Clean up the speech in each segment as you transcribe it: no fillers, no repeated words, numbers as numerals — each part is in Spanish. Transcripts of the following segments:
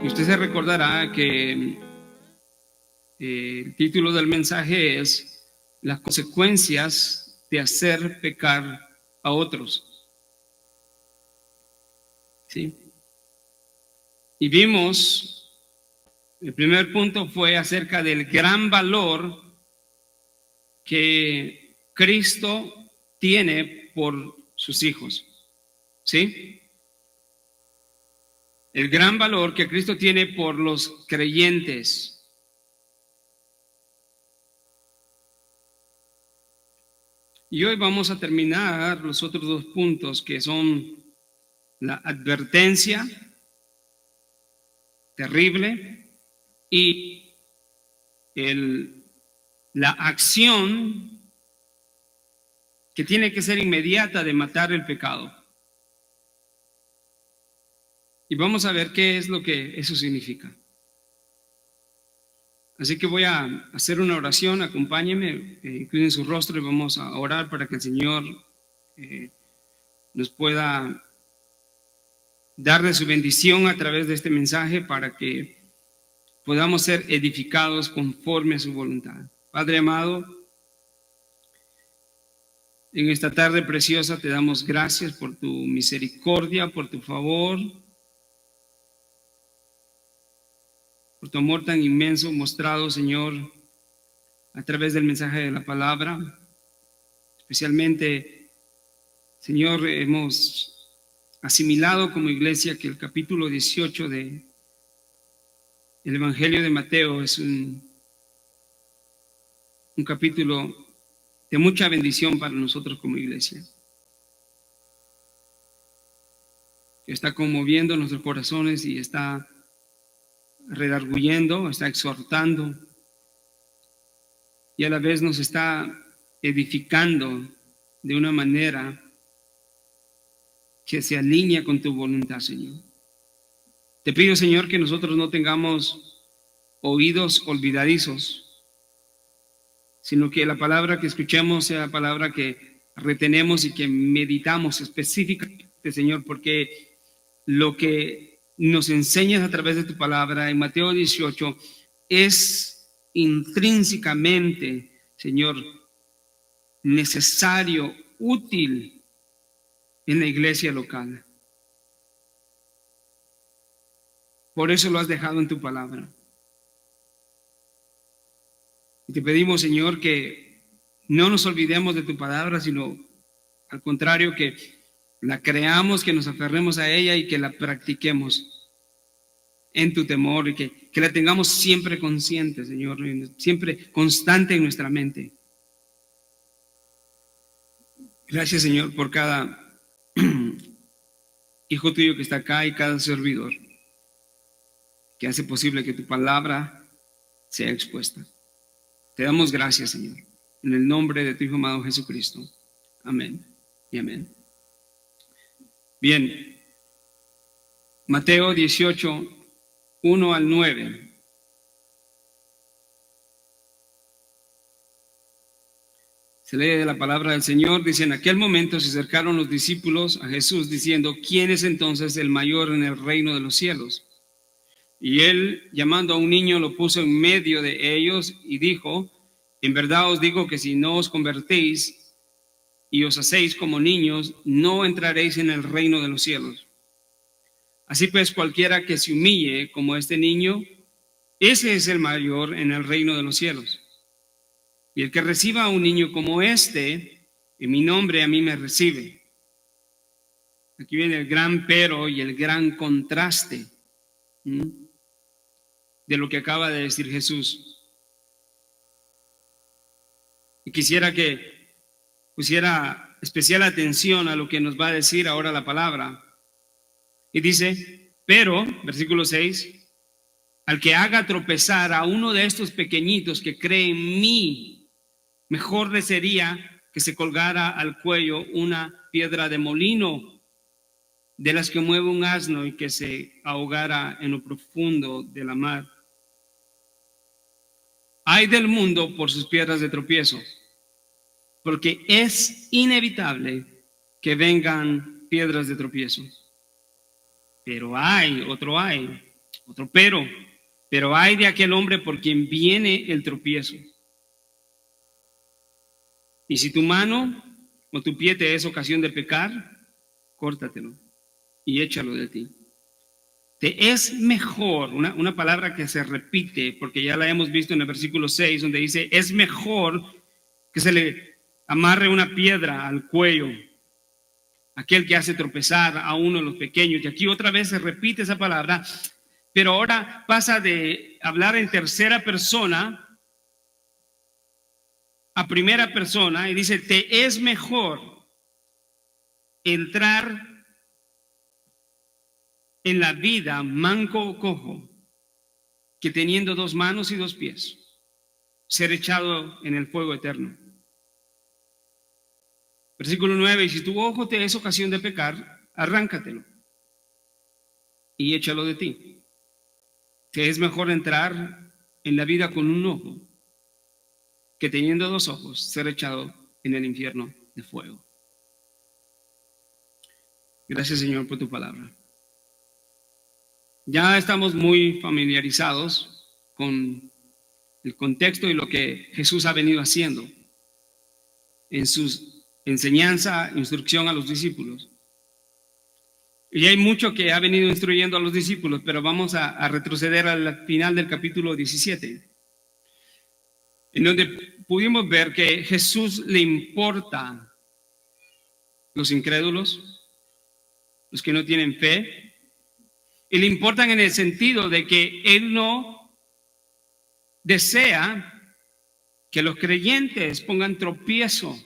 Y usted se recordará que el título del mensaje es las consecuencias de hacer pecar a otros. ¿Sí? Y vimos, el primer punto fue acerca del gran valor que Cristo tiene por sus hijos. ¿Sí? El gran valor que Cristo tiene por los creyentes. Y hoy vamos a terminar los otros dos puntos, que son la advertencia terrible y la acción que tiene que ser inmediata de matar el pecado. Y vamos a ver qué es lo que eso significa. Así que voy a hacer una oración, acompáñenme, inclinen su rostro y vamos a orar para que el Señor nos pueda dar de su bendición a través de este mensaje para que podamos ser edificados conforme a su voluntad. Padre amado, en esta tarde preciosa te damos gracias por tu misericordia, por tu favor, por tu amor tan inmenso mostrado, Señor, a través del mensaje de la palabra. Especialmente, Señor, hemos asimilado como iglesia que el capítulo 18 del Evangelio de Mateo es un capítulo de mucha bendición para nosotros como iglesia. Que está conmoviendo nuestros corazones y está redarguyendo, está exhortando y a la vez nos está edificando de una manera que se alinea con tu voluntad, Señor. Te pido, Señor, que nosotros no tengamos oídos olvidadizos, sino que la palabra que escuchemos sea la palabra que retenemos y que meditamos específicamente, Señor, porque lo que nos enseñas a través de tu palabra en Mateo 18 es intrínsecamente, Señor, necesario, útil en la iglesia local. Por eso lo has dejado en tu palabra. Y te pedimos, Señor, que no nos olvidemos de tu palabra, sino al contrario, que la creamos, que nos aferremos a ella y que la practiquemos en tu temor y que la tengamos siempre consciente, Señor, siempre constante en nuestra mente. Gracias, Señor, por cada hijo tuyo que está acá y cada servidor que hace posible que tu palabra sea expuesta. Te damos gracias, Señor, en el nombre de tu Hijo amado Jesucristo. Amén y amén. Bien, Mateo 18, 1 al 9. Se lee de la palabra del Señor, dice: en aquel momento se acercaron los discípulos a Jesús diciendo: ¿quién es entonces el mayor en el reino de los cielos? Y él, llamando a un niño, lo puso en medio de ellos y dijo: en verdad os digo que si no os convertéis y os hacéis como niños, no entraréis en el reino de los cielos. Así pues, cualquiera que se humille como este niño, ese es el mayor en el reino de los cielos. Y el que reciba a un niño como este, en mi nombre a mí me recibe. Aquí viene el gran pero y el gran contraste de lo que acaba de decir Jesús. Y quisiera que pusiera especial atención a lo que nos va a decir ahora la palabra. Y dice: pero, versículo 6, al que haga tropezar a uno de estos pequeñitos que cree en mí, mejor le sería que se colgara al cuello una piedra de molino, de las que mueve un asno, y que se ahogara en lo profundo de la mar. Ay del mundo por sus piedras de tropiezo, porque es inevitable que vengan piedras de tropiezo. Pero hay, otro hay, Otro pero hay de aquel hombre por quien viene el tropiezo. Y si tu mano o tu pie te es ocasión de pecar, córtatelo y échalo de ti. Te es mejor, una palabra que se repite, porque ya la hemos visto en el versículo 6, donde dice, es mejor que se le amarre una piedra al cuello, aquel que hace tropezar a uno de los pequeños. Y aquí otra vez se repite esa palabra, pero ahora pasa de hablar en tercera persona a primera persona y dice, te es mejor entrar en la vida manco o cojo que teniendo 2 manos y 2 pies, ser echado en el fuego eterno. Versículo 9, y si tu ojo te es ocasión de pecar, arráncatelo y échalo de ti. Que es mejor entrar en la vida con un ojo que teniendo 2 ojos, ser echado en el infierno de fuego. Gracias, Señor, por tu palabra. Ya estamos muy familiarizados con el contexto y lo que Jesús ha venido haciendo en su enseñanza, instrucción a los discípulos. Y hay mucho que ha venido instruyendo a los discípulos, pero vamos a retroceder al final del capítulo 17, en donde pudimos ver que Jesús le importa los incrédulos, los que no tienen fe, y le importan en el sentido de que Él no desea que los creyentes pongan tropiezo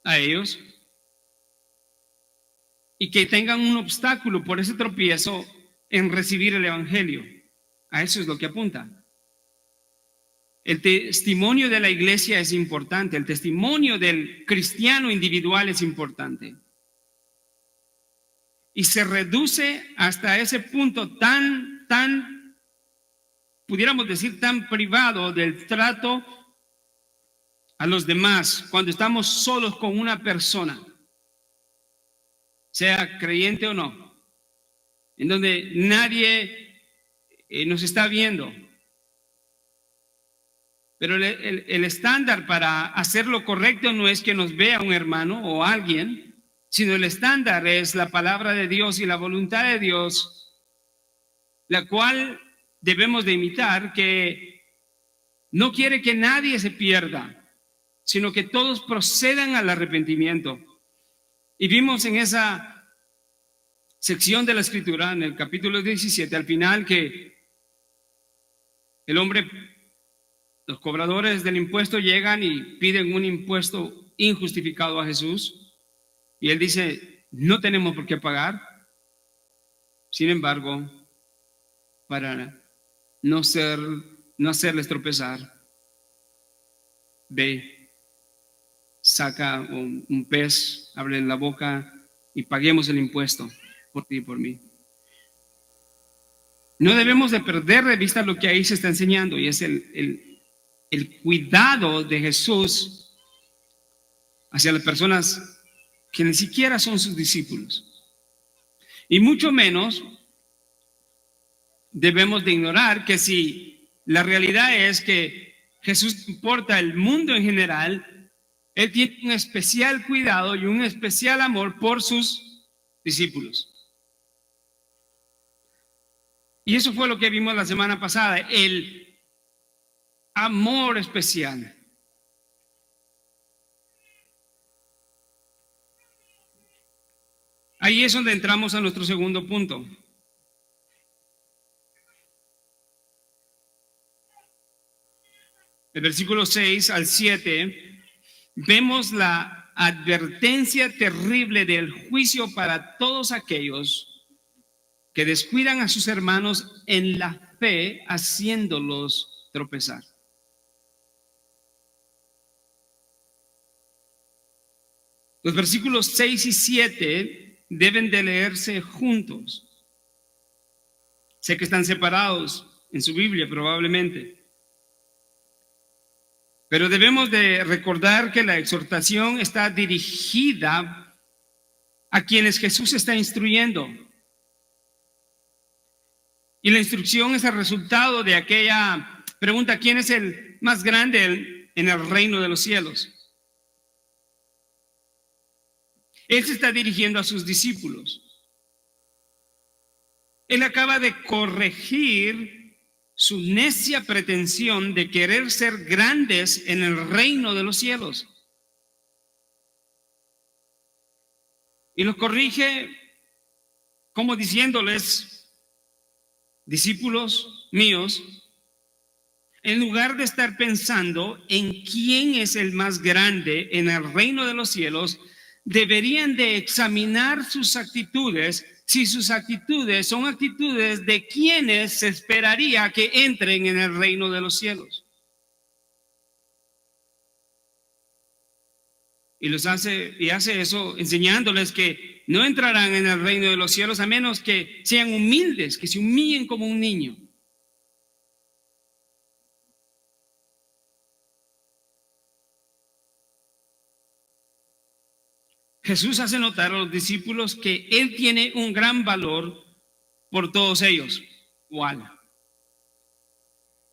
a ellos y que tengan un obstáculo por ese tropiezo en recibir el Evangelio. A eso es lo que apunta. El testimonio de la iglesia es importante, el testimonio del cristiano individual es importante. Y se reduce hasta ese punto tan, pudiéramos decir, tan privado del trato a los demás cuando estamos solos con una persona, sea creyente o no, en donde nadie nos está viendo. Pero el estándar para hacer lo correcto no es que nos vea un hermano o alguien, sino el estándar es la palabra de Dios y la voluntad de Dios, la cual debemos de imitar, que no quiere que nadie se pierda, sino que todos procedan al arrepentimiento. Y vimos en esa sección de la Escritura, en el capítulo 17, al final, que los cobradores del impuesto llegan y piden un impuesto injustificado a Jesús. Y Él dice, no tenemos por qué pagar. Sin embargo, para no hacerles tropezar, ve, saca un pez, abre la boca y paguemos el impuesto por ti y por mí. No debemos de perder de vista lo que ahí se está enseñando, y es el cuidado de Jesús hacia las personas que ni siquiera son sus discípulos. Y mucho menos debemos de ignorar que si la realidad es que Jesús importa el mundo en general, Él tiene un especial cuidado y un especial amor por sus discípulos. Y eso fue lo que vimos la semana pasada, el amor especial. Ahí es donde entramos a nuestro segundo punto. El versículo 6 al 7, vemos la advertencia terrible del juicio para todos aquellos que descuidan a sus hermanos en la fe, haciéndolos tropezar. Los versículos 6 y 7 deben de leerse juntos. Sé que están separados en su Biblia probablemente, pero debemos de recordar que la exhortación está dirigida a quienes Jesús está instruyendo. Y la instrucción es el resultado de aquella pregunta: ¿quién es el más grande en el reino de los cielos? Él se está dirigiendo a sus discípulos. Él acaba de corregir su necia pretensión de querer ser grandes en el reino de los cielos. Y los corrige como diciéndoles: discípulos míos, en lugar de estar pensando en quién es el más grande en el reino de los cielos, deberían de examinar sus actitudes, si sus actitudes son actitudes de quienes se esperaría que entren en el reino de los cielos. Y hace eso enseñándoles que no entrarán en el reino de los cielos a menos que sean humildes, que se humillen como un niño. Jesús hace notar a los discípulos que Él tiene un gran valor por todos ellos. Igual.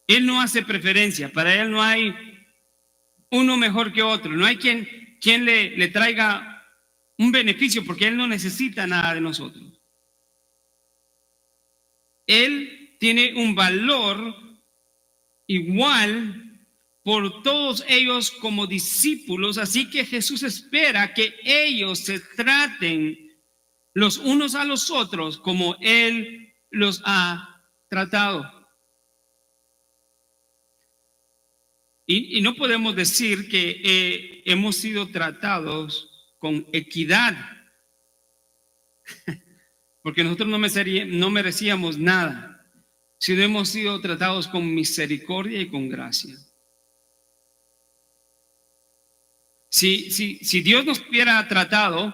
Él no hace preferencia. Para Él no hay uno mejor que otro. No hay quien le traiga un beneficio, porque Él no necesita nada de nosotros. Él tiene un valor igual por todos ellos como discípulos, así que Jesús espera que ellos se traten los unos a los otros como Él los ha tratado. Y no podemos decir que hemos sido tratados con equidad, porque nosotros no merecíamos nada, sino hemos sido tratados con misericordia y con gracia. Si Dios nos hubiera tratado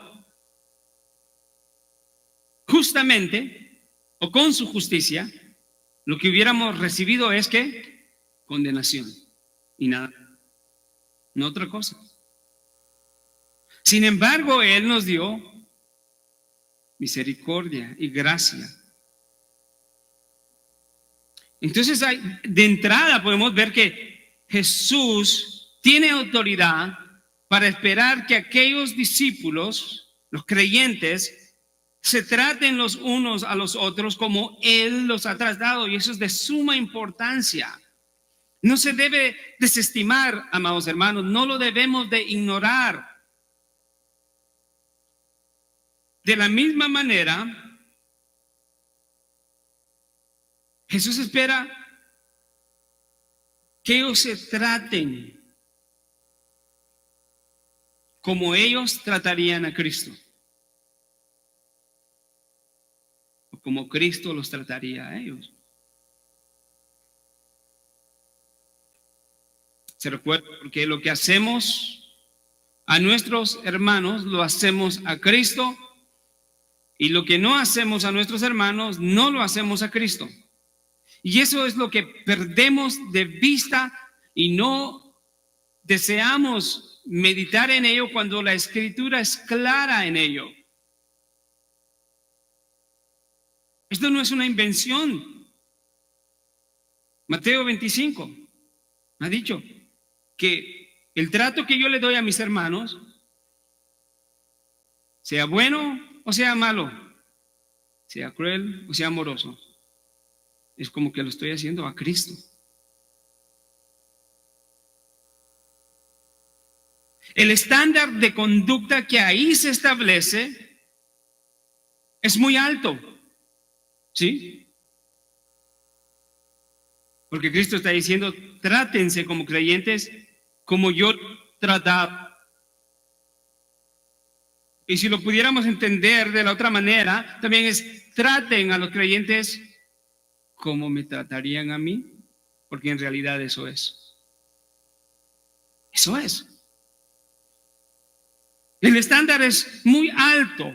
justamente o con su justicia, lo que hubiéramos recibido es que condenación y nada, no otra cosa. Sin embargo, Él nos dio misericordia y gracia. Entonces, de entrada podemos ver que Jesús tiene autoridad para esperar que aquellos discípulos, los creyentes, se traten los unos a los otros como Él los ha tratado, y eso es de suma importancia. No se debe desestimar, amados hermanos, no lo debemos de ignorar. De la misma manera, Jesús espera que ellos se traten como ellos tratarían a Cristo, o como Cristo los trataría a ellos. Se recuerda, porque lo que hacemos a nuestros hermanos lo hacemos a Cristo, y lo que no hacemos a nuestros hermanos no lo hacemos a Cristo. Y eso es lo que perdemos de vista y no deseamos meditar en ello cuando la Escritura es clara en ello. Esto no es una invención. Mateo 25 ha dicho que el trato que yo le doy a mis hermanos, sea bueno o sea malo, sea cruel o sea amoroso, es como que lo estoy haciendo a Cristo. El estándar de conducta que ahí se establece es muy alto, ¿sí? Porque Cristo está diciendo: trátense como creyentes como yo trataba. Y si lo pudiéramos entender de la otra manera, también es: traten a los creyentes como me tratarían a mí, porque en realidad eso es. Eso es. El estándar es muy alto,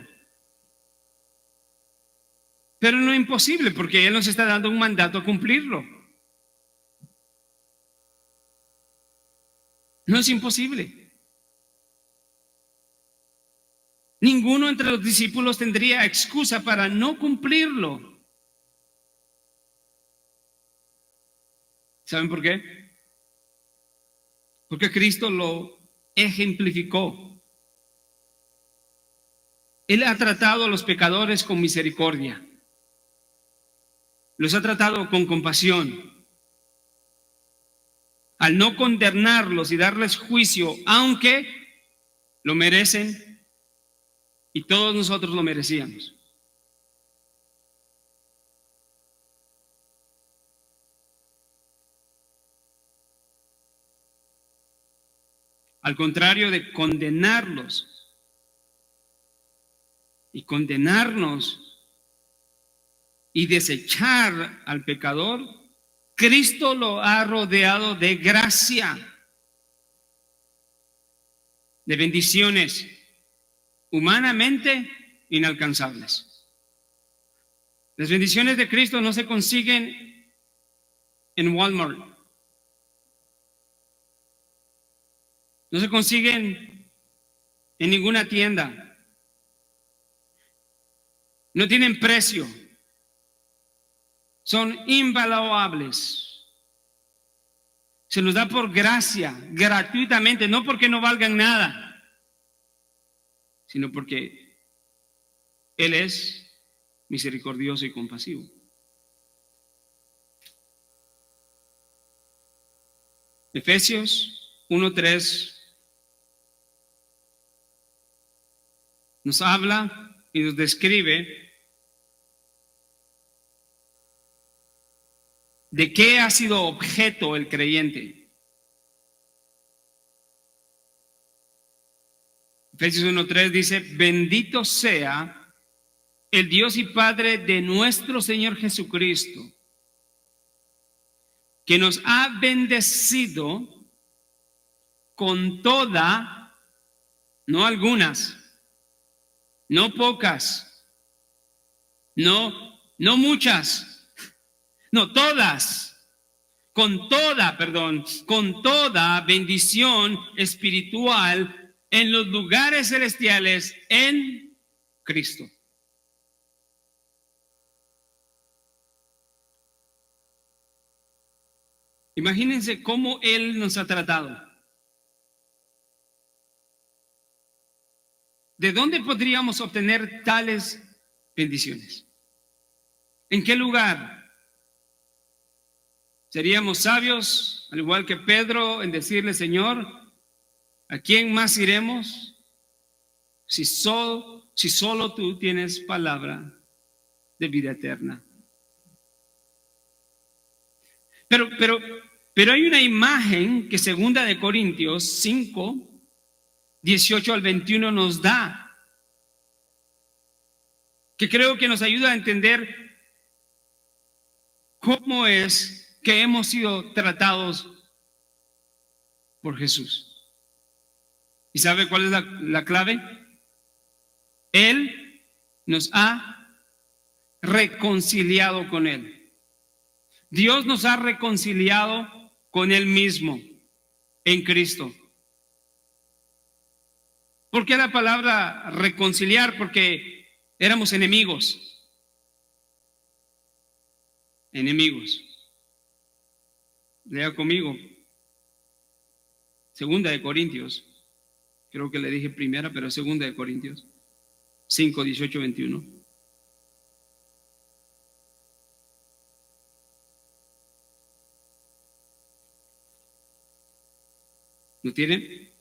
pero no imposible, porque Él nos está dando un mandato a cumplirlo. No es imposible. Ninguno entre los discípulos tendría excusa para no cumplirlo. ¿Saben por qué? Porque Cristo lo ejemplificó. Él ha tratado a los pecadores con misericordia. Los ha tratado con compasión. Al no condenarlos y darles juicio, aunque lo merecen, y todos nosotros lo merecíamos. Al contrario de condenarlos y condenarnos y desechar al pecador, Cristo lo ha rodeado de gracia, de bendiciones humanamente inalcanzables. Las bendiciones de Cristo no se consiguen en Walmart, no se consiguen en ninguna tienda, no tienen precio, son invaluables. Se nos da por gracia, gratuitamente, no porque no valgan nada, sino porque Él es misericordioso y compasivo. Efesios 1:3 nos habla y nos describe de qué ha sido objeto el creyente. Efesios 1:3 dice: bendito sea el Dios y Padre de nuestro Señor Jesucristo, que nos ha bendecido con toda, no algunas, no pocas, no muchas, no todas, con toda bendición espiritual en los lugares celestiales en Cristo. Imagínense cómo Él nos ha tratado. ¿De dónde podríamos obtener tales bendiciones? ¿En qué lugar? ¿Seríamos sabios, al igual que Pedro, en decirle: Señor, ¿a quién más iremos? Si solo tú tienes palabra de vida eterna. Pero hay una imagen que 2 Corintios 5, 18 al 21 nos da, que creo que nos ayuda a entender cómo es que hemos sido tratados por Jesús. ¿Y sabe cuál es la clave? Él nos ha reconciliado con Él. Dios nos ha reconciliado con Él mismo en Cristo. ¿Por qué la palabra reconciliar? Porque éramos enemigos. Enemigos. Lea conmigo. 2 Corintios. Creo que le dije primera, pero 2 Corintios 5, 18, 21. ¿Lo tienen?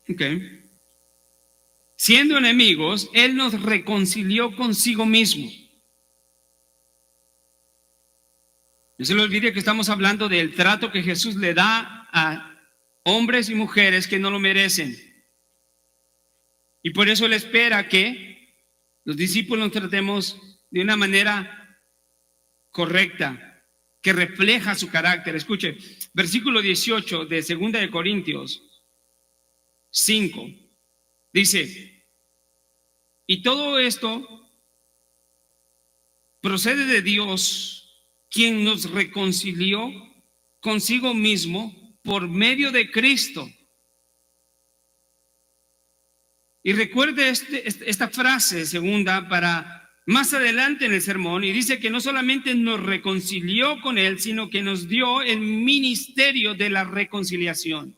Ok. Siendo enemigos, Él nos reconcilió consigo mismo. No se le olvide que estamos hablando del trato que Jesús le da a hombres y mujeres que no lo merecen. Y por eso Él espera que los discípulos nos tratemos de una manera correcta, que refleja su carácter. Escuche, versículo 18 de 2 Corintios 5, dice: y todo esto procede de Dios, quien nos reconcilió consigo mismo por medio de Cristo. Y recuerde esta frase segunda para más adelante en el sermón, y dice que no solamente nos reconcilió con Él, sino que nos dio el ministerio de la reconciliación.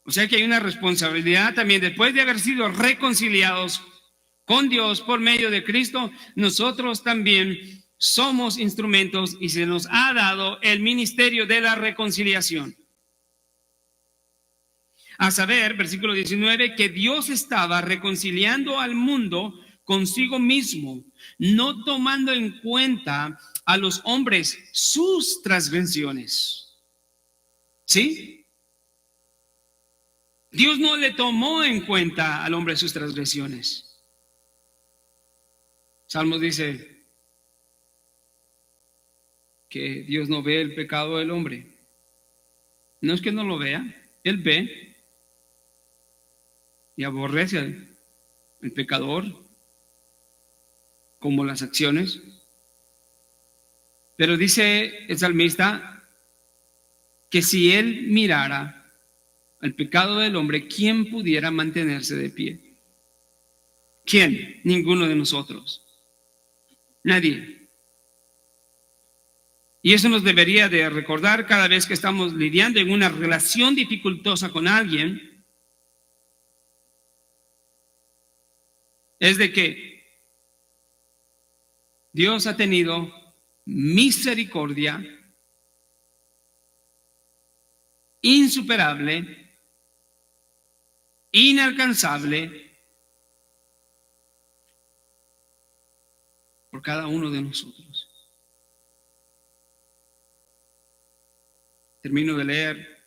O sea que hay una responsabilidad también, después de haber sido reconciliados con Dios por medio de Cristo, nosotros también somos instrumentos y se nos ha dado el ministerio de la reconciliación. A saber, versículo 19, que Dios estaba reconciliando al mundo consigo mismo, no tomando en cuenta a los hombres sus transgresiones. ¿Sí? Dios no le tomó en cuenta al hombre sus transgresiones. Salmos dice que Dios no ve el pecado del hombre. No es que no lo vea, Él ve y aborrece al pecador como las acciones. Pero dice el salmista que si Él mirara el pecado del hombre, ¿quién pudiera mantenerse de pie? ¿Quién? Ninguno de nosotros. Nadie. Y eso nos debería de recordar cada vez que estamos lidiando en una relación dificultosa con alguien, es de que Dios ha tenido misericordia insuperable, inalcanzable por cada uno de nosotros. Termino de leer.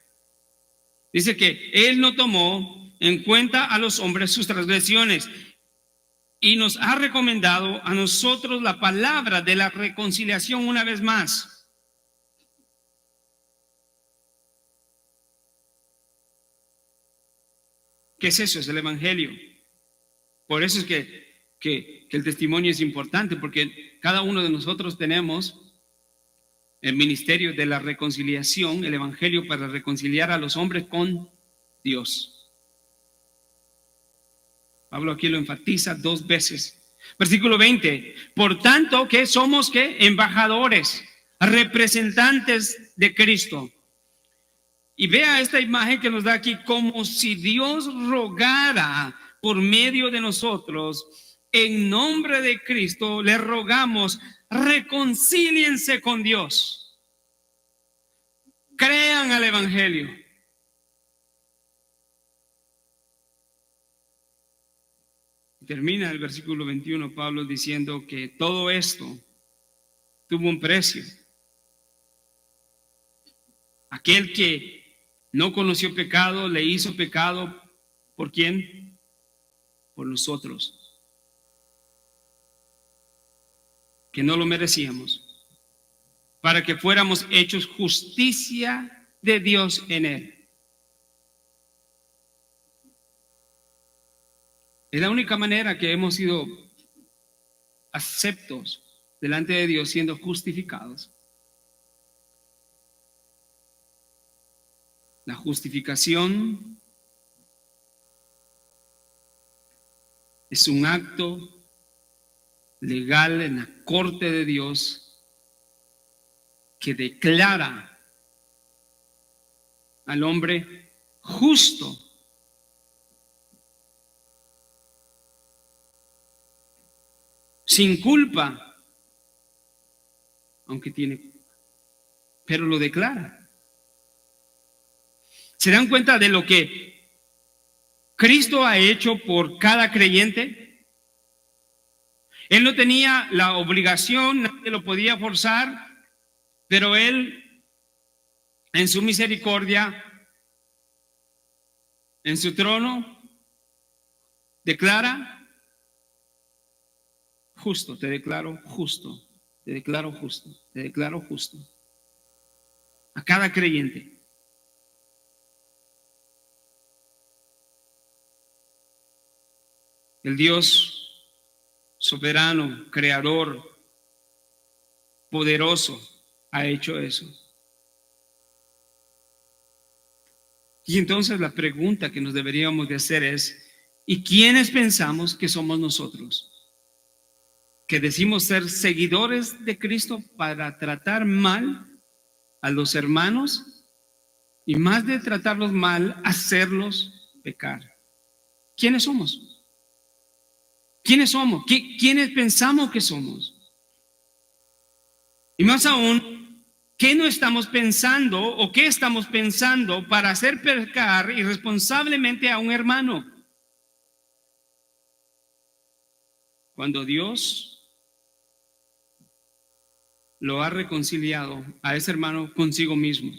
Dice que Él no tomó en cuenta a los hombres sus transgresiones y nos ha recomendado a nosotros la palabra de la reconciliación una vez más. ¿Qué es eso? Es el Evangelio. Por eso es que el testimonio es importante, porque cada uno de nosotros tenemos el ministerio de la reconciliación, el Evangelio para reconciliar a los hombres con Dios. Pablo aquí lo enfatiza 2 veces. Versículo 20. Por tanto, que somos ¿qué? Embajadores, representantes de Cristo. Y vea esta imagen que nos da aquí, como si Dios rogara por medio de nosotros. En nombre de Cristo le rogamos, reconcíliense con Dios. Crean al Evangelio. Termina el versículo 21, Pablo diciendo que todo esto tuvo un precio. Aquel que no conoció pecado, le hizo pecado. ¿Por quién? Por nosotros, que no lo merecíamos, para que fuéramos hechos justicia de Dios en Él. Es la única manera que hemos sido aceptos delante de Dios, siendo justificados. La justificación es un acto legal en la corte de Dios que declara al hombre justo. Sin culpa, aunque tiene, pero lo declara. ¿Se dan cuenta de lo que Cristo ha hecho por cada creyente? Él no tenía la obligación, nadie lo podía forzar, pero Él, en su misericordia, en su trono, declara: justo, te declaro justo, te declaro justo, te declaro justo. A cada creyente. El Dios soberano, creador, poderoso, ha hecho eso. Y entonces la pregunta que nos deberíamos de hacer es: ¿Y quiénes pensamos que somos nosotros? Que decimos ser seguidores de Cristo para tratar mal a los hermanos y más de tratarlos mal, hacerlos pecar. ¿Quiénes somos? ¿Quiénes somos? ¿Quiénes pensamos que somos? Y más aún, ¿qué no estamos pensando o qué estamos pensando para hacer pecar irresponsablemente a un hermano? Cuando Dios lo ha reconciliado a ese hermano consigo mismo.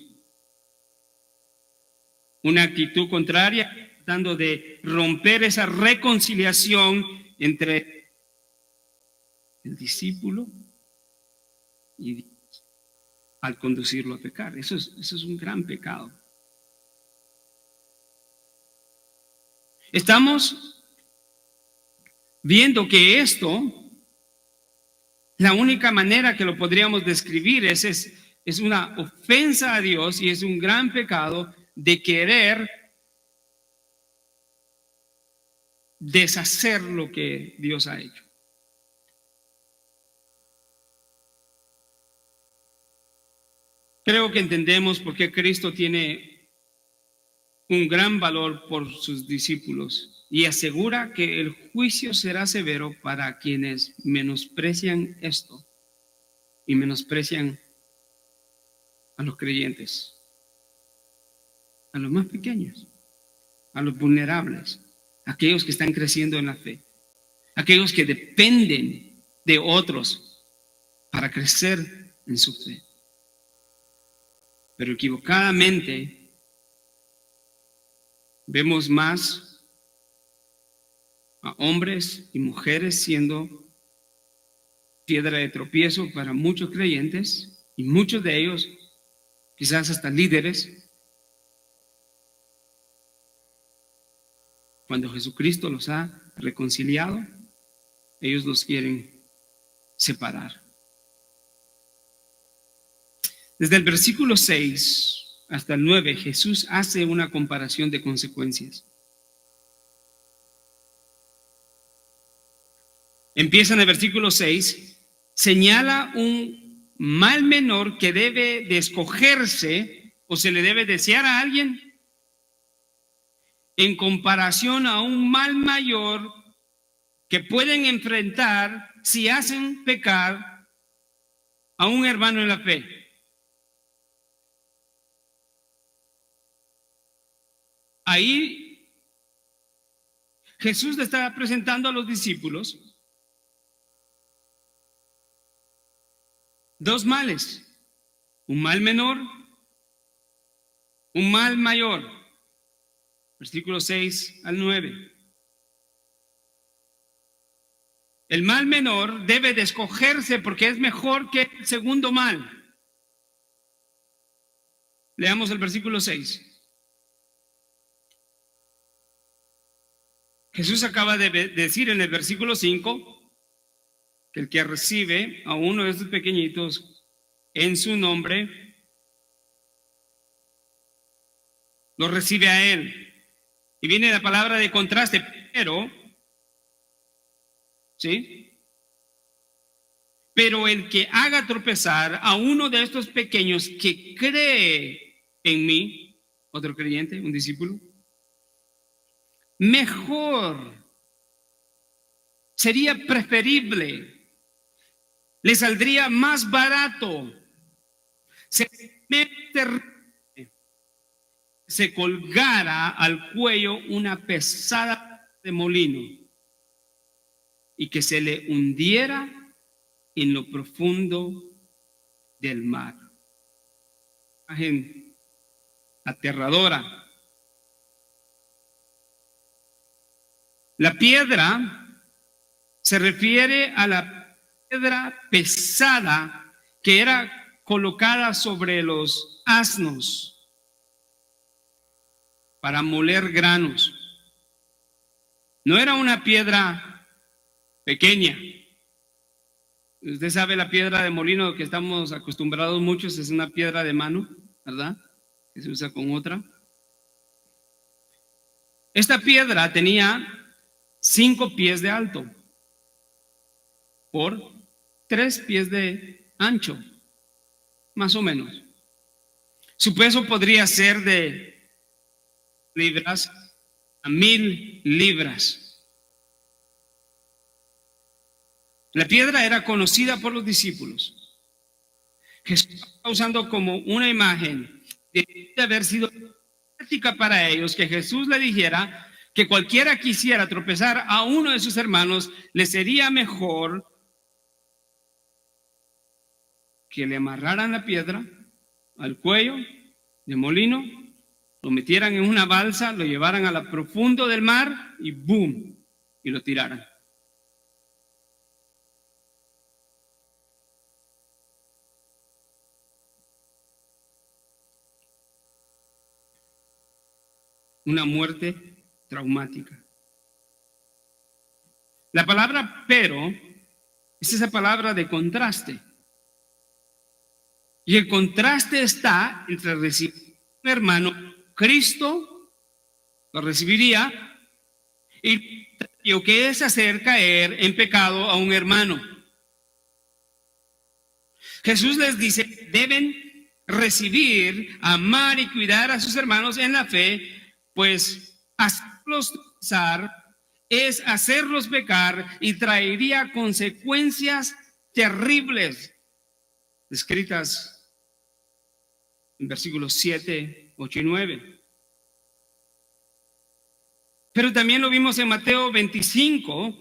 Una actitud contraria, tratando de romper esa reconciliación entre el discípulo y Dios al conducirlo a pecar. Eso es un gran pecado. Estamos viendo que esto, la única manera que lo podríamos describir es una ofensa a Dios y es un gran pecado de querer deshacer lo que Dios ha hecho. Creo que entendemos por qué Cristo tiene un gran valor por sus discípulos y asegura que el juicio será severo para quienes menosprecian esto y menosprecian a los creyentes, a los más pequeños, a los vulnerables, a aquellos que están creciendo en la fe, a aquellos que dependen de otros para crecer en su fe. Pero equivocadamente vemos más a hombres y mujeres siendo piedra de tropiezo para muchos creyentes y muchos de ellos quizás hasta líderes, cuando Jesucristo los ha reconciliado, ellos los quieren separar. Desde el versículo 6 hasta el 9, Jesús hace una comparación de consecuencias. Empieza en el versículo 6, señala un mal menor que debe de escogerse o se le debe desear a alguien en comparación a un mal mayor que pueden enfrentar si hacen pecar a un hermano en la fe. Ahí Jesús le está presentando a los discípulos dos males, un mal menor, un mal mayor. Versículos 6 al 9. El mal menor debe de escogerse porque es mejor que el segundo mal. Leamos el versículo 6. Jesús acaba de decir en el versículo 5 que el que recibe a uno de estos pequeñitos en su nombre, lo recibe a él. Y viene la palabra de contraste, pero, ¿sí? Pero el que haga tropezar a uno de estos pequeños que cree en mí, otro creyente, un discípulo, mejor, sería preferible, le saldría más barato, se colgara al cuello una pesada de molino y que se le hundiera en lo profundo del mar. Imagen aterradora. La piedra se refiere a la piedra pesada que era colocada sobre los asnos para moler granos. No era una piedra pequeña. Usted sabe, la piedra de molino que estamos acostumbrados muchos es una piedra de mano, ¿verdad? Que se usa con otra. Esta piedra tenía 5 pies de alto por 3 pies de ancho, más o menos. Su peso podría ser de libras a 1000 libras. La piedra era conocida por los discípulos. Jesús está usando como una imagen de haber sido práctica para ellos que Jesús le dijera que cualquiera quisiera tropezar a uno de sus hermanos, le sería mejor que le amarraran la piedra al cuello de molino, lo metieran en una balsa, lo llevaran a lo profundo del mar y ¡boom! Y lo tiraran. Una muerte traumática. La palabra pero es esa palabra de contraste. Y el contraste está entre recibir un hermano, Cristo lo recibiría, y lo que es hacer caer en pecado a un hermano. Jesús les dice, deben recibir, amar y cuidar a sus hermanos en la fe, pues hacerlos tropezar es hacerlos pecar y traería consecuencias terribles, descritas en versículos 7, 8 y 9. Pero también lo vimos en Mateo 25,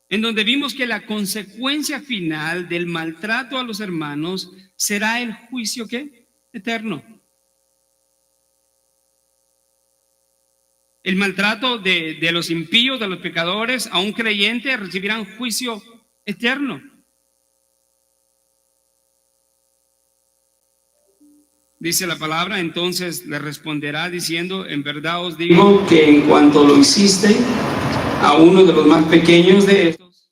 en donde vimos que la consecuencia final del maltrato a los hermanos será el juicio ¿qué? Eterno. El maltrato de los impíos, de los pecadores, a un creyente recibirán juicio eterno. Dice la palabra, entonces le responderá diciendo, en verdad os digo que en cuanto lo hiciste a uno de los más pequeños de estos,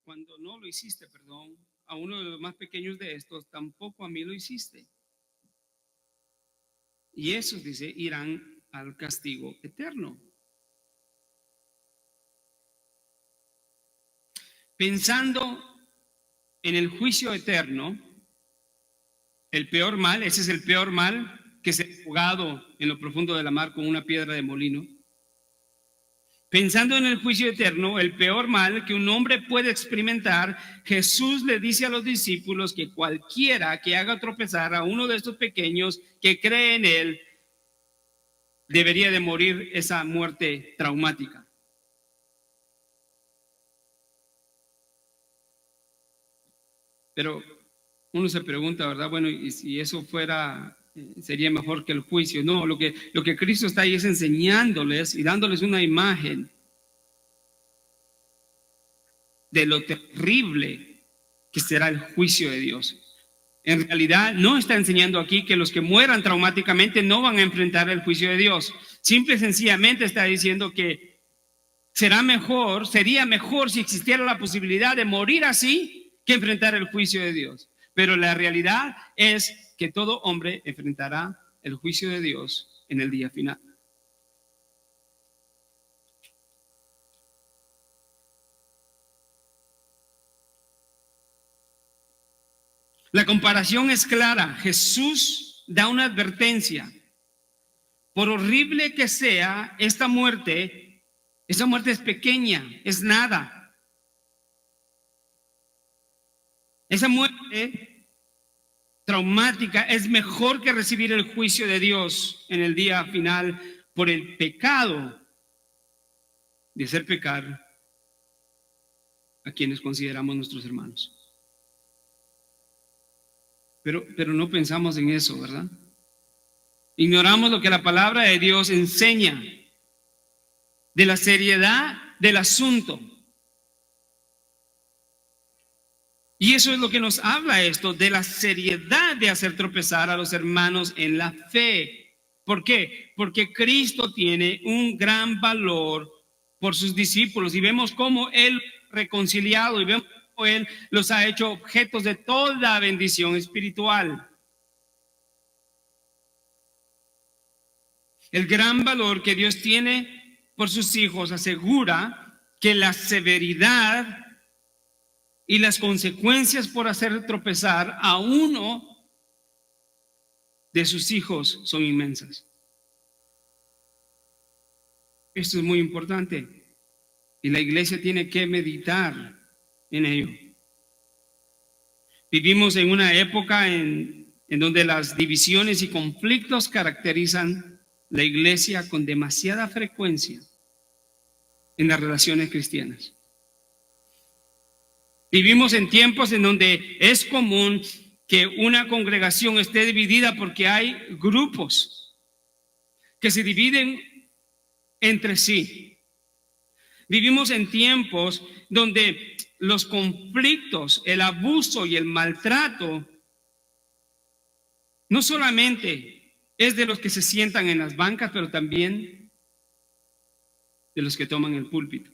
cuando no lo hiciste, perdón, a uno de los más pequeños de estos, tampoco a mí lo hiciste. Y esos, dice, irán al castigo eterno. Pensando en el juicio eterno, el peor mal, ese es el peor mal, que se ha jugado en lo profundo de la mar con una piedra de molino. Pensando en el juicio eterno, el peor mal que un hombre puede experimentar, Jesús le dice a los discípulos que cualquiera que haga tropezar a uno de estos pequeños que cree en él, debería de morir esa muerte traumática. Pero uno se pregunta, ¿verdad? Bueno, y si eso fuera, sería mejor que el juicio. No, lo que Cristo está ahí es enseñándoles y dándoles una imagen de lo terrible que será el juicio de Dios. En realidad no está enseñando aquí que los que mueran traumáticamente no van a enfrentar el juicio de Dios. Simple y sencillamente está diciendo que sería mejor si existiera la posibilidad de morir así que enfrentar el juicio de Dios. Pero la realidad es que todo hombre enfrentará el juicio de Dios en el día final. La comparación es clara. Jesús da una advertencia. Por horrible que sea esta muerte, esa muerte es pequeña, es nada. Esa muerte traumática es mejor que recibir el juicio de Dios en el día final por el pecado de hacer pecar a quienes consideramos nuestros hermanos. Pero no pensamos en eso, ¿verdad? Ignoramos lo que la palabra de Dios enseña de la seriedad del asunto. Y eso es lo que nos habla esto, de la seriedad de hacer tropezar a los hermanos en la fe. ¿Por qué? Porque Cristo tiene un gran valor por sus discípulos y vemos cómo Él reconciliado y vemos cómo Él los ha hecho objetos de toda bendición espiritual. El gran valor que Dios tiene por sus hijos asegura que la severidad y las consecuencias por hacer tropezar a uno de sus hijos son inmensas. Esto es muy importante y la iglesia tiene que meditar en ello. Vivimos en una época en donde las divisiones y conflictos caracterizan la iglesia con demasiada frecuencia en las relaciones cristianas. Vivimos en tiempos en donde es común que una congregación esté dividida porque hay grupos que se dividen entre sí. Vivimos en tiempos donde los conflictos, el abuso y el maltrato no solamente es de los que se sientan en las bancas, pero también de los que toman el púlpito.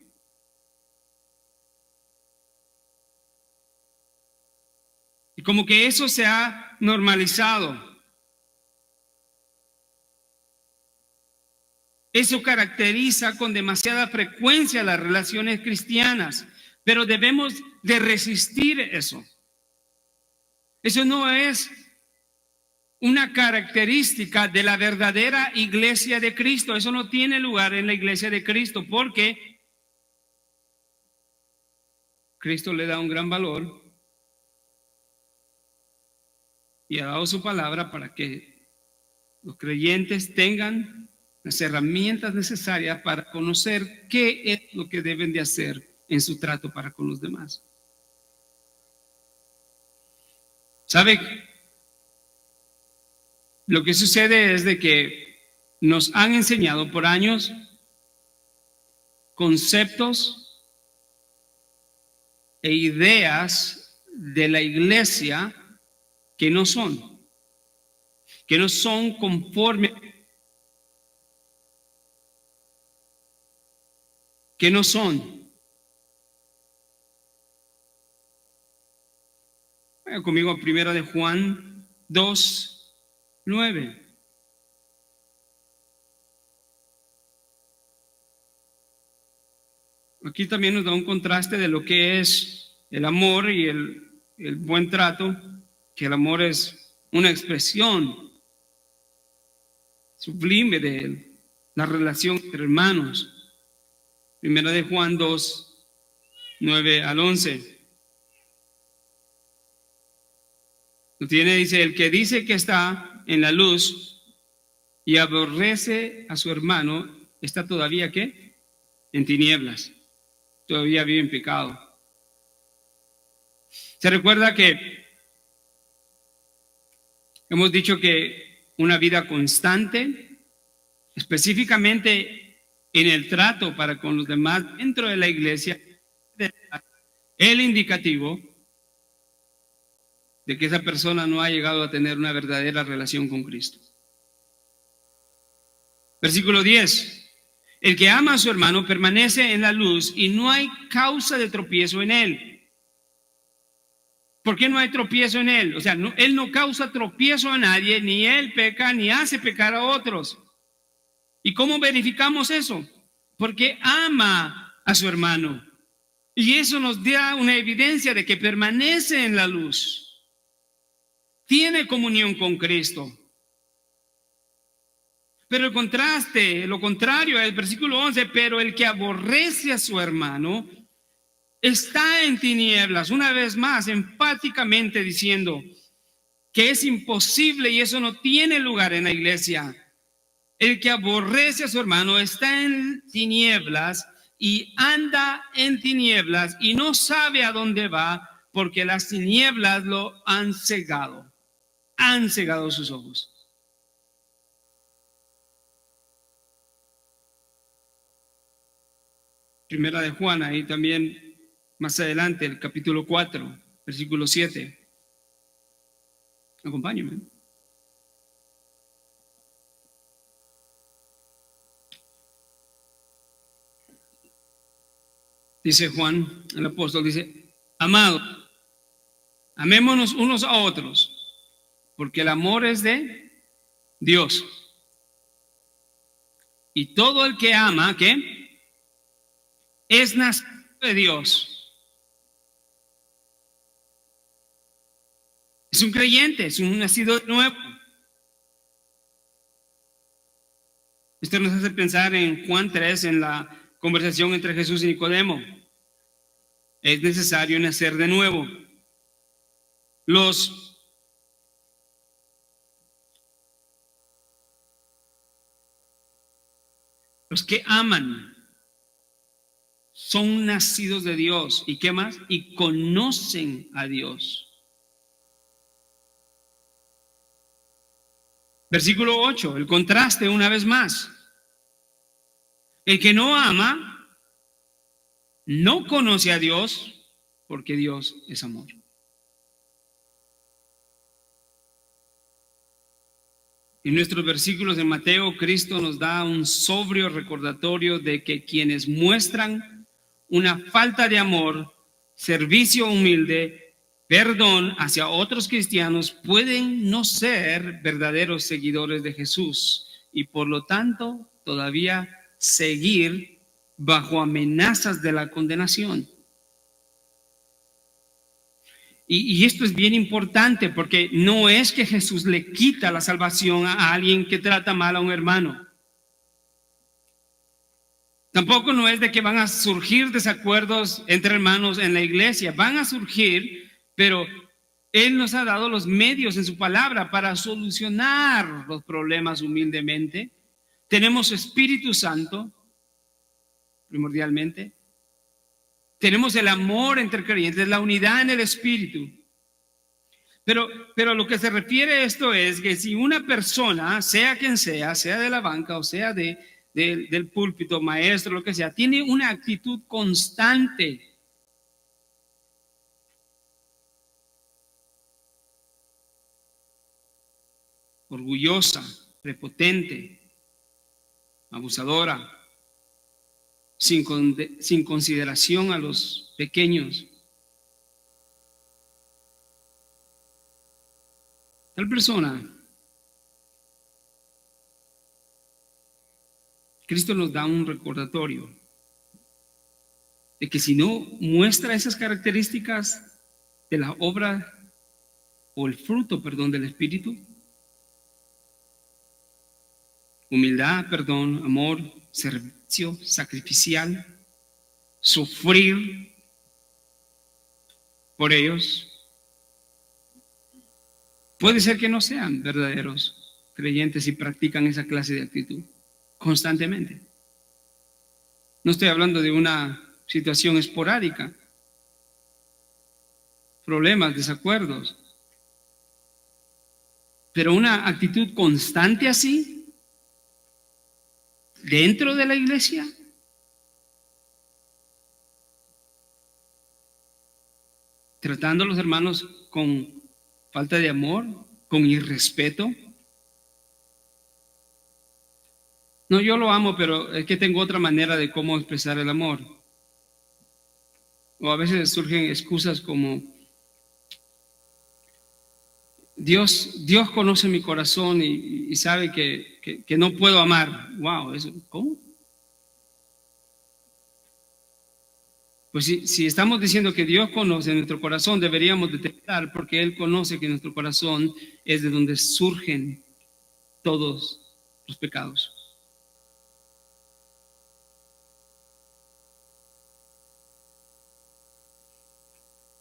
Y como que eso se ha normalizado. Eso caracteriza con demasiada frecuencia las relaciones cristianas, pero debemos de resistir eso. Eso no es una característica de la verdadera iglesia de Cristo. Eso no tiene lugar en la iglesia de Cristo, porque Cristo le da un gran valor y ha dado su palabra para que los creyentes tengan las herramientas necesarias para conocer qué es lo que deben de hacer en su trato para con los demás. ¿Sabe? Lo que sucede es de que nos han enseñado por años conceptos e ideas de la iglesia que no son conforme, que no son. Vaya conmigo a 1 de Juan 2:9. Aquí también nos da un contraste de lo que es el amor y el buen trato, que el amor es una expresión sublime de la relación entre hermanos. 1 de Juan 2:9-11. Lo tiene, dice: el que dice que está en la luz y aborrece a su hermano, está todavía ¿qué? En tinieblas, todavía vive en pecado. Se recuerda que hemos dicho que una vida constante, específicamente en el trato para con los demás dentro de la iglesia, el indicativo de que esa persona no ha llegado a tener una verdadera relación con Cristo. Versículo 10. El que ama a su hermano permanece en la luz y no hay causa de tropiezo en él. ¿Por qué no hay tropiezo en él? O sea, él no causa tropiezo a nadie, ni él peca, ni hace pecar a otros. ¿Y cómo verificamos eso? Porque ama a su hermano. Y eso nos da una evidencia de que permanece en la luz. Tiene comunión con Cristo. Pero el contraste, lo contrario, el versículo 11, pero el que aborrece a su hermano está en tinieblas, una vez más, enfáticamente diciendo que es imposible y eso no tiene lugar en la iglesia. El que aborrece a su hermano está en tinieblas y anda en tinieblas y no sabe a dónde va, porque las tinieblas lo han cegado sus ojos. Primera de Juan, ahí también más adelante, el capítulo 4, versículo 7. Acompáñenme. Dice Juan, el apóstol, dice: amados, amémonos unos a otros, porque el amor es de Dios. Y todo el que ama, ¿qué? Es nacido de Dios. Es un creyente, es un nacido de nuevo. Esto nos hace pensar en Juan 3, en la conversación entre Jesús y Nicodemo. Es necesario nacer de nuevo. Los que aman son nacidos de Dios. ¿Y qué más? Y conocen a Dios. Versículo 8, el contraste una vez más. El que no ama no conoce a Dios, porque Dios es amor. En nuestros versículos de Mateo, Cristo nos da un sobrio recordatorio de que quienes muestran una falta de amor, servicio humilde, perdón hacia otros cristianos, pueden no ser verdaderos seguidores de Jesús y por lo tanto todavía seguir bajo amenazas de la condenación. Y esto es bien importante porque no es que Jesús le quita la salvación a alguien que trata mal a un hermano. Tampoco no es de que van a surgir desacuerdos entre hermanos en la iglesia. Van a surgir, pero Él nos ha dado los medios en su palabra para solucionar los problemas humildemente. Tenemos Espíritu Santo, primordialmente. Tenemos el amor entre creyentes, la unidad en el Espíritu. Pero lo que se refiere a esto es que si una persona, sea quien sea de la banca o sea del púlpito, maestro, lo que sea, tiene una actitud constante, orgullosa, prepotente, abusadora, sin consideración a los pequeños, tal persona, Cristo nos da un recordatorio de que si no muestra esas características de la obra o el fruto, perdón, del Espíritu, humildad, perdón, amor, servicio sacrificial, sufrir por ellos, puede ser que no sean verdaderos creyentes y practican esa clase de actitud constantemente. No estoy hablando de una situación esporádica, problemas, desacuerdos, pero una actitud constante así dentro de la iglesia, tratando a los hermanos con falta de amor, con irrespeto. No, yo lo amo, pero es que tengo otra manera de cómo expresar el amor. O a veces surgen excusas como Dios conoce mi corazón y sabe que no puedo amar. Wow, eso, ¿cómo? Pues si estamos diciendo que Dios conoce nuestro corazón, deberíamos detectar porque Él conoce que nuestro corazón es de donde surgen todos los pecados.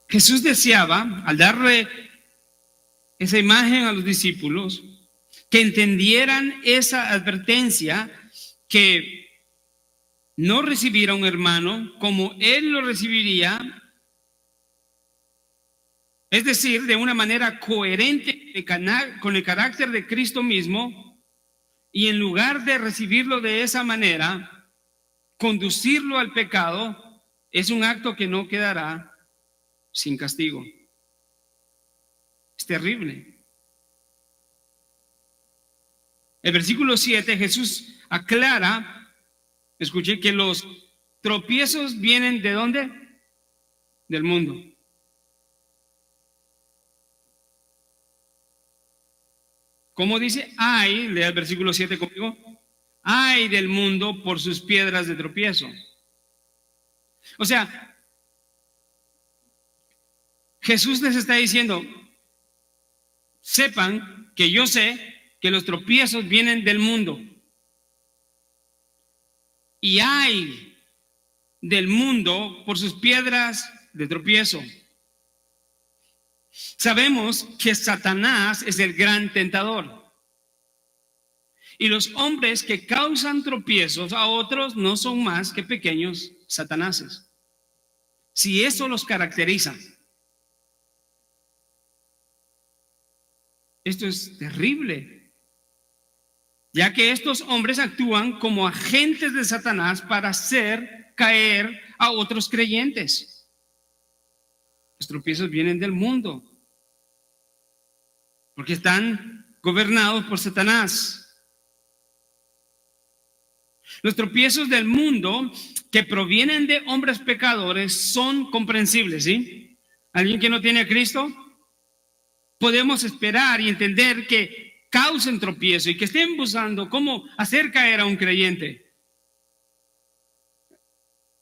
Jesús deseaba, al darle esa imagen a los discípulos, que entendieran esa advertencia, que no recibiera un hermano como Él lo recibiría, es decir, de una manera coherente con el carácter de Cristo mismo, y en lugar de recibirlo de esa manera, conducirlo al pecado, es un acto que no quedará sin castigo. Es terrible. El versículo 7, Jesús aclara, escuché, que los tropiezos vienen ¿de dónde? Del mundo. ¿Cómo dice? Lea el versículo 7 conmigo. ay del mundo por sus piedras de tropiezo. O sea, Jesús les está diciendo, sepan que yo sé que los tropiezos vienen del mundo. Y ay del mundo por sus piedras de tropiezo. Sabemos que Satanás es el gran tentador. Y los hombres que causan tropiezos a otros no son más que pequeños satanases. Si eso los caracteriza, esto es terrible, ya que estos hombres actúan como agentes de Satanás para hacer caer a otros creyentes. Los tropiezos vienen del mundo, porque están gobernados por Satanás. Los tropiezos del mundo que provienen de hombres pecadores son comprensibles, ¿sí? ¿Alguien que no tiene a Cristo? Podemos esperar y entender que causen tropiezo y que estén buscando cómo hacer caer a un creyente,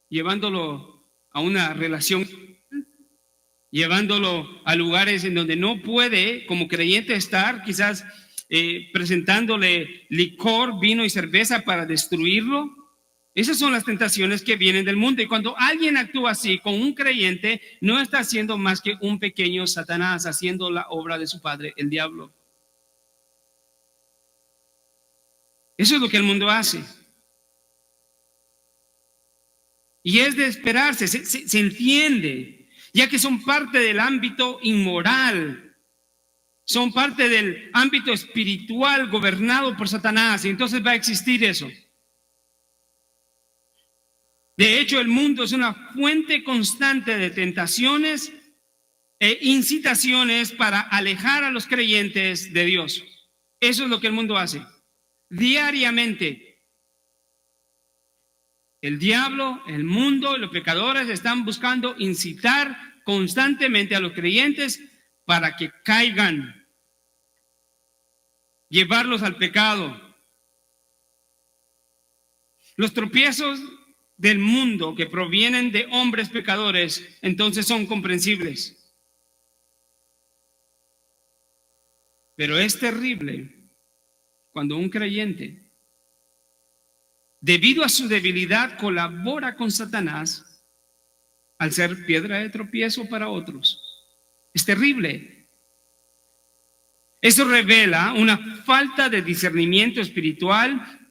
llevándolo a una relación, llevándolo a lugares en donde no puede como creyente estar, quizás presentándole licor, vino y cerveza para destruirlo. Esas son las tentaciones que vienen del mundo. Y cuando alguien actúa así con un creyente, no está haciendo más que un pequeño Satanás haciendo la obra de su padre, el diablo. Eso es lo que el mundo hace. Y es de esperarse, se entiende, ya que son parte del ámbito inmoral. Son parte del ámbito espiritual gobernado por Satanás, y entonces va a existir eso. De hecho, el mundo es una fuente constante de tentaciones e incitaciones para alejar a los creyentes de Dios. Eso es lo que el mundo hace. Diariamente, el diablo, el mundo, los pecadores están buscando incitar constantemente a los creyentes para que caigan, llevarlos al pecado. Los tropiezos del mundo que provienen de hombres pecadores, entonces son comprensibles. Pero es terrible cuando un creyente, debido a su debilidad, colabora con Satanás al ser piedra de tropiezo para otros. Es terrible. Eso revela una falta de discernimiento espiritual,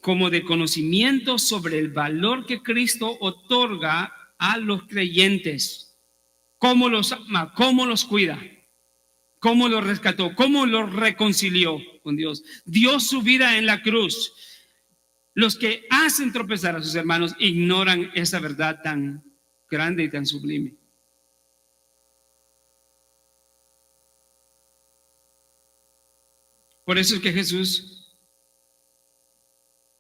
como de conocimiento sobre el valor que Cristo otorga a los creyentes. Cómo los ama, cómo los cuida, cómo los rescató, cómo los reconcilió con Dios. Dio su vida en la cruz. Los que hacen tropezar a sus hermanos ignoran esa verdad tan grande y tan sublime. Por eso es que Jesús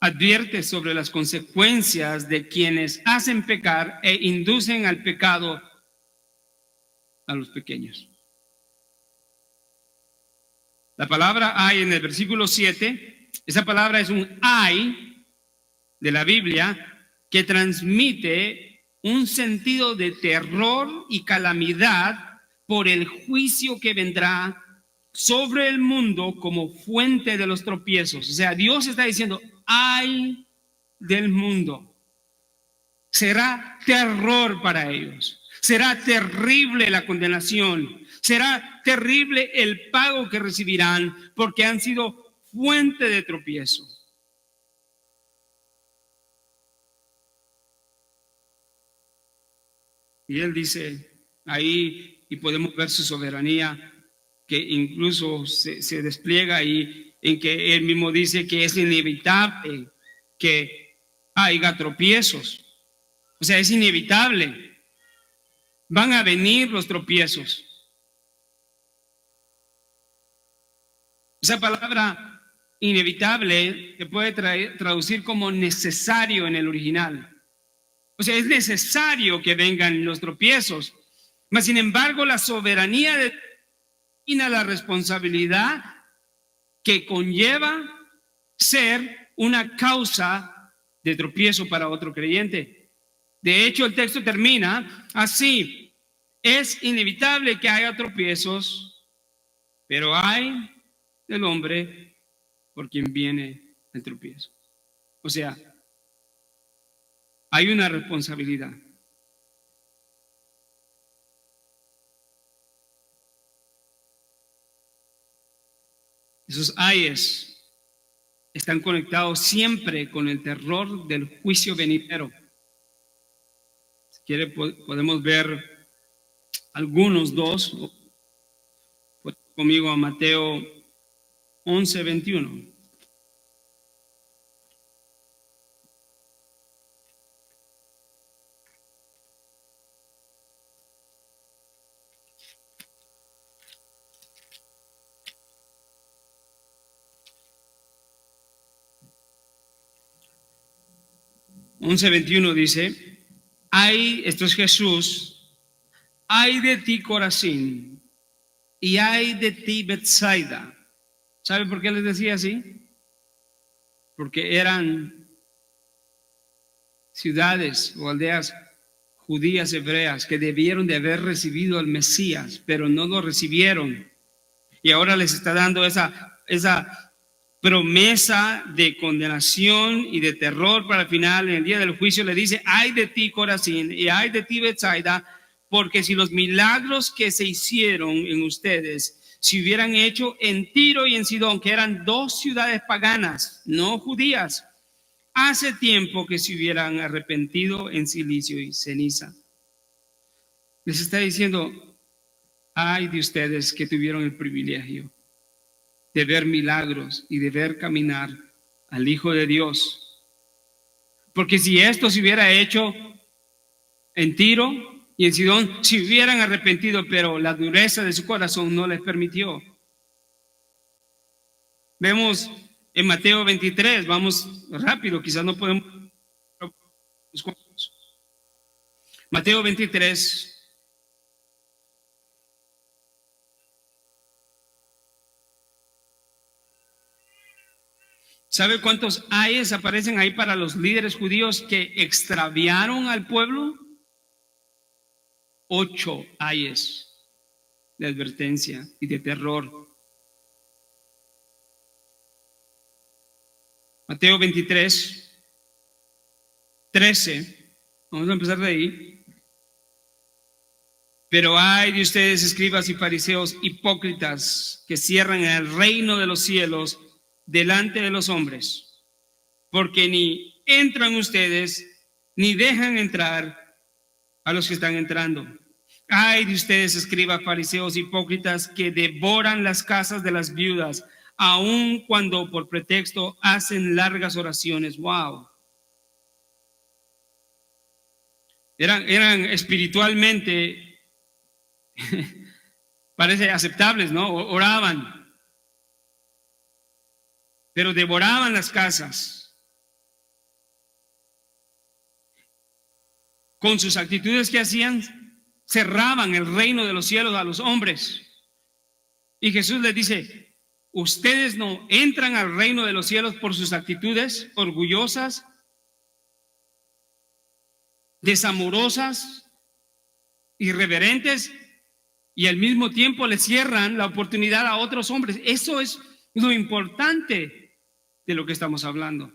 advierte sobre las consecuencias de quienes hacen pecar e inducen al pecado a los pequeños. La palabra ay en el versículo 7, esa palabra es un ay de la Biblia que transmite un sentido de terror y calamidad por el juicio que vendrá sobre el mundo como fuente de los tropiezos. O sea, Dios está diciendo, ay del mundo. Será terror para ellos. Será terrible la condenación. Será terrible el pago que recibirán porque han sido fuente de tropiezo. Y él dice ahí, y podemos ver su soberanía, que incluso se despliega ahí, en que él mismo dice que es inevitable que haya tropiezos. O sea, es inevitable. Van a venir los tropiezos. Esa palabra inevitable se puede traducir como necesario en el original. O sea, es necesario que vengan los tropiezos. Mas, sin embargo, la soberanía determina la responsabilidad que conlleva ser una causa de tropiezo para otro creyente. De hecho, el texto termina así: es inevitable que haya tropiezos, pero hay del hombre por quien viene el tropiezo. O sea, hay una responsabilidad. Esos ayes están conectados siempre con el terror del juicio venidero. Si quiere, podemos ver algunos dos. Conmigo a Mateo 11:21. Dice: ay, esto es Jesús, ay de ti Corazín, y ay de ti Betsaida. ¿Sabe por qué les decía así? Porque eran ciudades o aldeas judías hebreas que debieron de haber recibido al Mesías, pero no lo recibieron. Y ahora les está dando esa promesa de condenación y de terror para el final. En el día del juicio le dice: ay de ti Corazín y ay de ti Betsaida, porque si los milagros que se hicieron en ustedes se hubieran hecho en Tiro y en Sidón, que eran dos ciudades paganas, no judías, hace tiempo que se hubieran arrepentido en silicio y ceniza. Les está diciendo: ay de ustedes que tuvieron el privilegio de ver milagros y de ver caminar al Hijo de Dios. Porque si esto se hubiera hecho en Tiro y en Sidón, se hubieran arrepentido, pero la dureza de su corazón no les permitió. Vemos en Mateo 23, vamos rápido, quizás no podemos. Mateo 23. ¿Sabe cuántos ayes aparecen ahí para los líderes judíos que extraviaron al pueblo? 8 ayes de advertencia y de terror. Mateo 23, 13. Vamos a empezar de ahí. Pero ay de ustedes, escribas y fariseos hipócritas, que cierran el reino de los cielos delante de los hombres, porque ni entran ustedes ni dejan entrar a los que están entrando. Ay de ustedes, escribas, fariseos hipócritas, que devoran las casas de las viudas, aun cuando por pretexto hacen largas oraciones. Wow. Eran espiritualmente parece aceptables, ¿no? Oraban, pero devoraban las casas. Con sus actitudes que hacían, cerraban el reino de los cielos a los hombres. Y Jesús les dice: ustedes no entran al reino de los cielos por sus actitudes orgullosas, desamorosas, irreverentes, y al mismo tiempo le cierran la oportunidad a otros hombres. Eso es lo importante de lo que estamos hablando.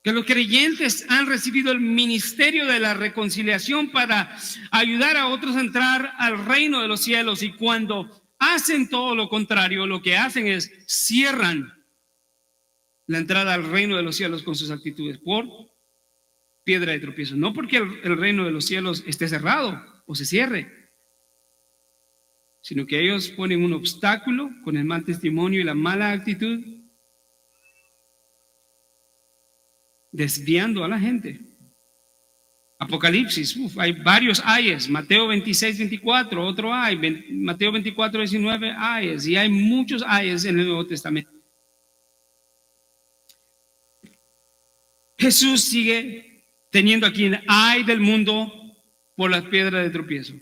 Que los creyentes han recibido el ministerio de la reconciliación para ayudar a otros a entrar al reino de los cielos, y cuando hacen todo lo contrario, lo que hacen es cierran la entrada al reino de los cielos con sus actitudes por piedra de tropiezo. No porque el reino de los cielos esté cerrado o se cierre, sino que ellos ponen un obstáculo con el mal testimonio y la mala actitud, desviando a la gente. Apocalipsis, hay varios ayes. Mateo 26, 24, otro ay. Mateo 24, 19 ayes. Y hay muchos ayes en el Nuevo Testamento. Jesús sigue teniendo aquí el ay del mundo por las piedras de tropiezo.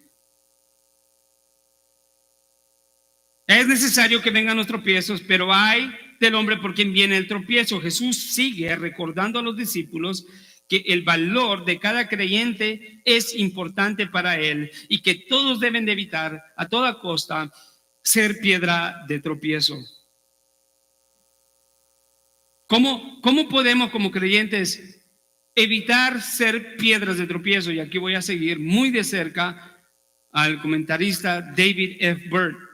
Es necesario que vengan los tropiezos, pero hay del hombre por quien viene el tropiezo. Jesús sigue recordando a los discípulos que el valor de cada creyente es importante para él y que todos deben de evitar a toda costa ser piedra de tropiezo. ¿Cómo podemos como creyentes evitar ser piedras de tropiezo? Y aquí voy a seguir muy de cerca al comentarista David F. Byrd.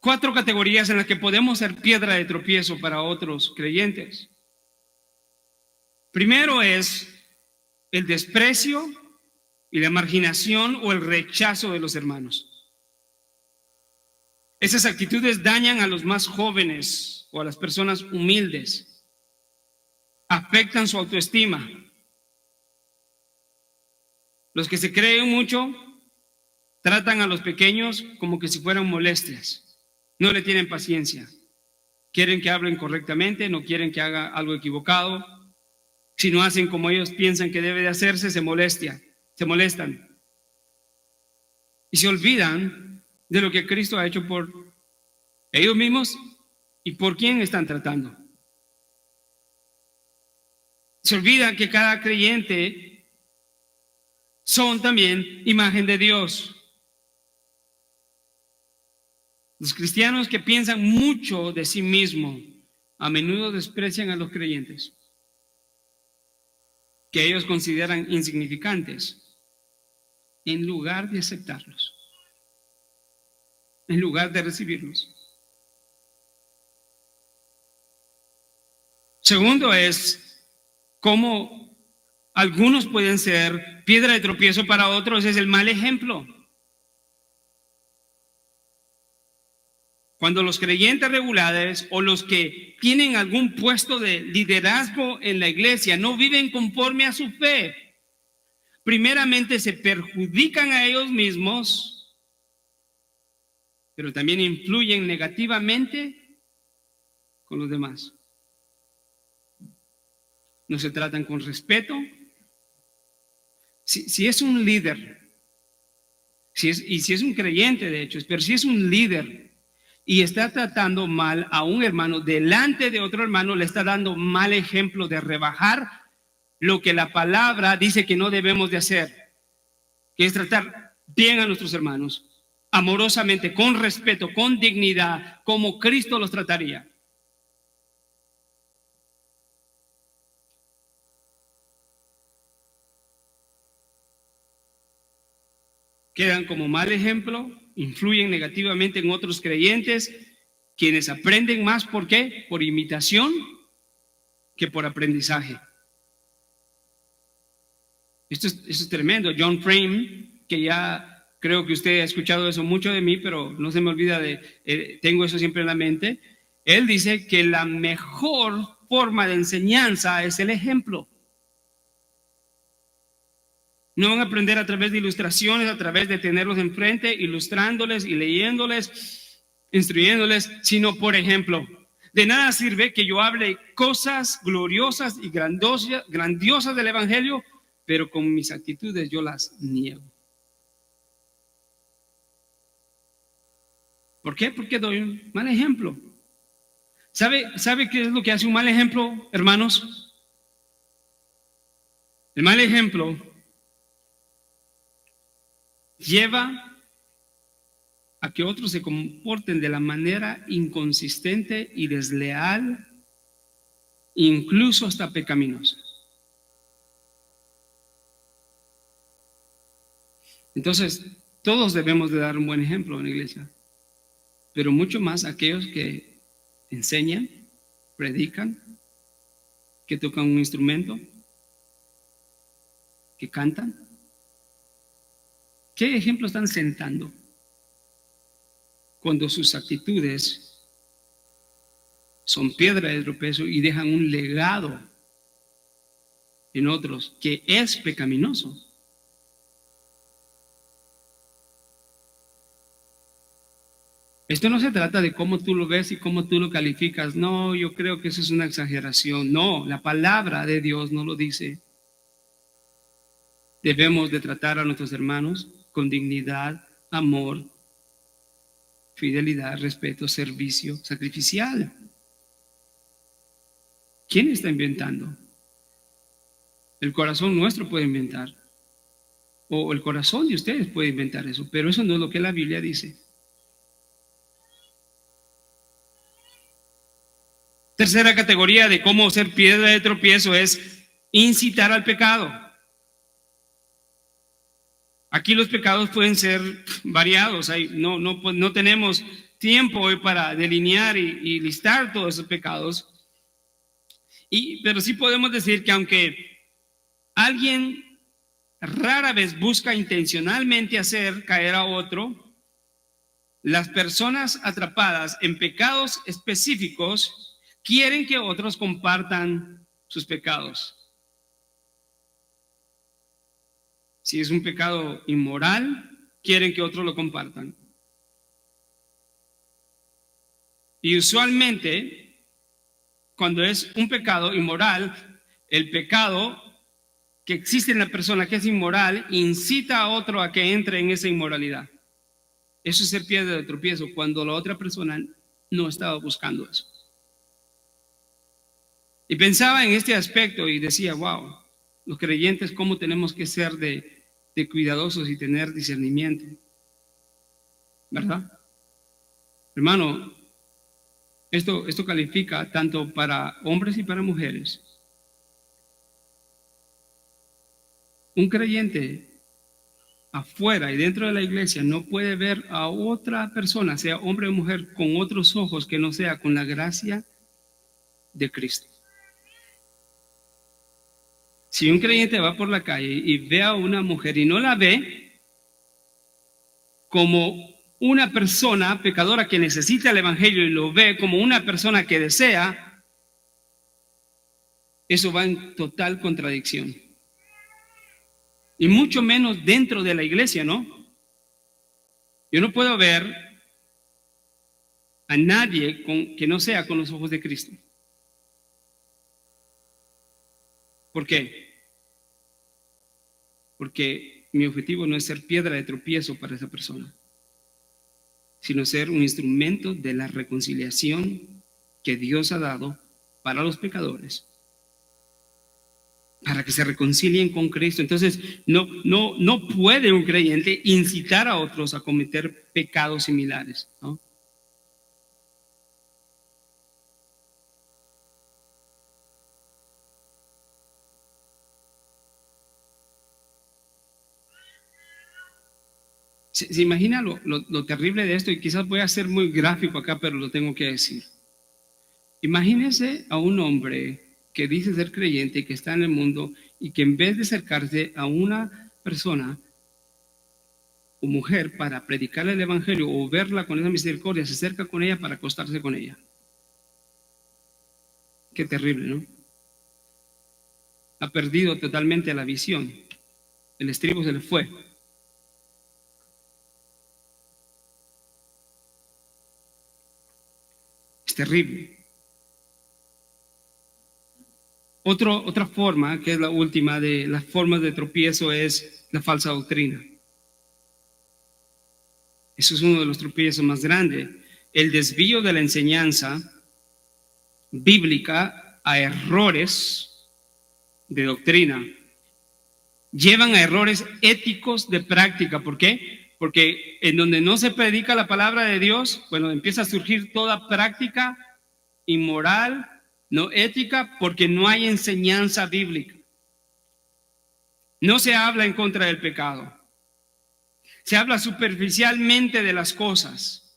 4 categorías en las que podemos ser piedra de tropiezo para otros creyentes. Primero es el desprecio y la marginación o el rechazo de los hermanos. Esas actitudes dañan a los más jóvenes o a las personas humildes, afectan su autoestima. Los que se creen mucho tratan a los pequeños como que si fueran molestias. No le tienen paciencia. Quieren que hablen correctamente, no quieren que haga algo equivocado. Si no hacen como ellos piensan que debe de hacerse, se molestan. Y se olvidan de lo que Cristo ha hecho por ellos mismos y por quién están tratando. Se olvidan que cada creyente son también imagen de Dios. Los cristianos que piensan mucho de sí mismos a menudo desprecian a los creyentes que ellos consideran insignificantes en lugar de aceptarlos, en lugar de recibirlos. Segundo es cómo algunos pueden ser piedra de tropiezo para otros, es el mal ejemplo. Cuando los creyentes regulares o los que tienen algún puesto de liderazgo en la iglesia no viven conforme a su fe, primeramente se perjudican a ellos mismos, pero también influyen negativamente con los demás. No se tratan con respeto. Si es un líder, si es un creyente de hecho, pero si es un líder y está tratando mal a un hermano delante de otro hermano, le está dando mal ejemplo de rebajar lo que la palabra dice que no debemos de hacer, que es tratar bien a nuestros hermanos, amorosamente, con respeto, con dignidad, como Cristo los trataría. Quedan como mal ejemplo, influyen negativamente en otros creyentes, quienes aprenden más, ¿por qué? Por imitación que por aprendizaje. Esto es tremendo. John Frame, que ya creo que usted ha escuchado eso mucho de mí, pero no se me olvida tengo eso siempre en la mente. Él dice que la mejor forma de enseñanza es el ejemplo. No van a aprender a través de ilustraciones, a través de tenerlos enfrente, ilustrándoles y leyéndoles, instruyéndoles, sino por ejemplo. De nada sirve que yo hable cosas gloriosas y grandiosas del Evangelio, pero con mis actitudes yo las niego. ¿Por qué? Porque doy un mal ejemplo. ¿Sabe qué es lo que hace un mal ejemplo, hermanos? El mal ejemplo lleva a que otros se comporten de la manera inconsistente y desleal, incluso hasta pecaminosa. Entonces, todos debemos de dar un buen ejemplo en la iglesia, pero mucho más aquellos que enseñan, predican, que tocan un instrumento, que cantan. ¿Qué ejemplo están sentando cuando sus actitudes son piedra de tropiezo y dejan un legado en otros que es pecaminoso? Esto no se trata de cómo tú lo ves y cómo tú lo calificas. No, yo creo que eso es una exageración. No, la palabra de Dios no lo dice. Debemos de tratar a nuestros hermanos con dignidad, amor, fidelidad, respeto, servicio, sacrificial. ¿Quién está inventando? El corazón nuestro puede inventar, o el corazón de ustedes puede inventar eso, pero eso no es lo que la Biblia dice. Tercera categoría de cómo ser piedra de tropiezo es incitar al pecado. Aquí los pecados pueden ser variados. No tenemos tiempo hoy para delinear y listar todos esos pecados. Pero sí podemos decir que aunque alguien rara vez busca intencionalmente hacer caer a otro, las personas atrapadas en pecados específicos quieren que otros compartan sus pecados. Si es un pecado inmoral, quieren que otros lo compartan. Y usualmente, cuando es un pecado inmoral, el pecado que existe en la persona que es inmoral incita a otro a que entre en esa inmoralidad. Eso es ser piedra de tropiezo, cuando la otra persona no estaba buscando eso. Y pensaba en este aspecto y decía, wow, los creyentes, ¿cómo tenemos que ser de cuidadosos y tener discernimiento? ¿Verdad? Hermano, esto califica tanto para hombres y para mujeres. Un creyente afuera y dentro de la iglesia no puede ver a otra persona, sea hombre o mujer, con otros ojos que no sea con la gracia de Cristo. Si un creyente va por la calle y ve a una mujer y no la ve como una persona pecadora que necesita el evangelio y lo ve como una persona que desea, eso va en total contradicción. Y mucho menos dentro de la iglesia, ¿no? Yo no puedo ver a nadie que no sea con los ojos de Cristo. ¿Por qué? Porque mi objetivo no es ser piedra de tropiezo para esa persona, sino ser un instrumento de la reconciliación que Dios ha dado para los pecadores, para que se reconcilien con Cristo. Entonces, no puede un creyente incitar a otros a cometer pecados similares, ¿no? ¿Se imagina lo terrible de esto? Y quizás voy a ser muy gráfico acá, pero lo tengo que decir. Imagínese a un hombre que dice ser creyente, que está en el mundo y que en vez de acercarse a una persona o mujer para predicarle el evangelio o verla con esa misericordia, se acerca con ella para acostarse con ella. Qué terrible, ¿no? Ha perdido totalmente la visión. El estribo se le fue. Es terrible. Otra forma, que es la última de las formas de tropiezo, es la falsa doctrina. Eso es uno de los tropiezos más grandes. El desvío de la enseñanza bíblica a errores de doctrina. Llevan a errores éticos de práctica. ¿Por qué? Porque en donde no se predica la palabra de Dios, bueno, empieza a surgir toda práctica inmoral, no ética, porque no hay enseñanza bíblica. No se habla en contra del pecado. Se habla superficialmente de las cosas.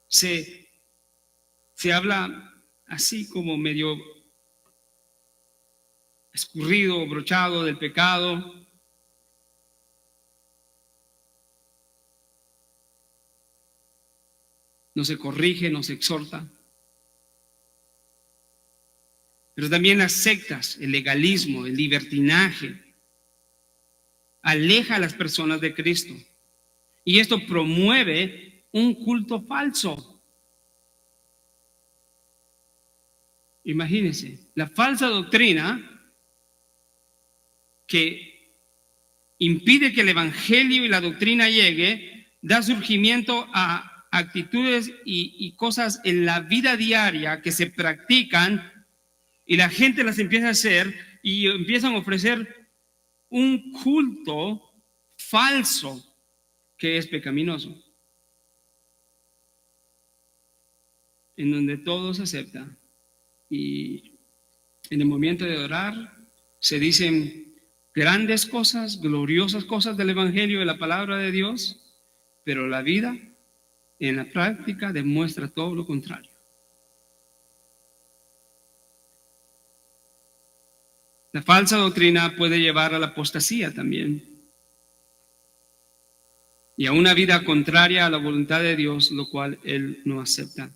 Se habla así como medio escurrido, brochado del pecado. No se corrige, no se exhorta. Pero también las sectas, el legalismo, el libertinaje, aleja a las personas de Cristo. Y esto promueve un culto falso. Imagínense, la falsa doctrina que impide que el evangelio y la doctrina llegue, da surgimiento a actitudes y cosas en la vida diaria que se practican y la gente las empieza a hacer y empiezan a ofrecer un culto falso que es pecaminoso, en donde todo se acepta y en el momento de orar se dicen grandes cosas, gloriosas cosas del Evangelio, de la palabra de Dios, pero la vida en la práctica demuestra todo lo contrario. La falsa doctrina puede llevar a la apostasía también y a una vida contraria a la voluntad de Dios, lo cual Él no acepta.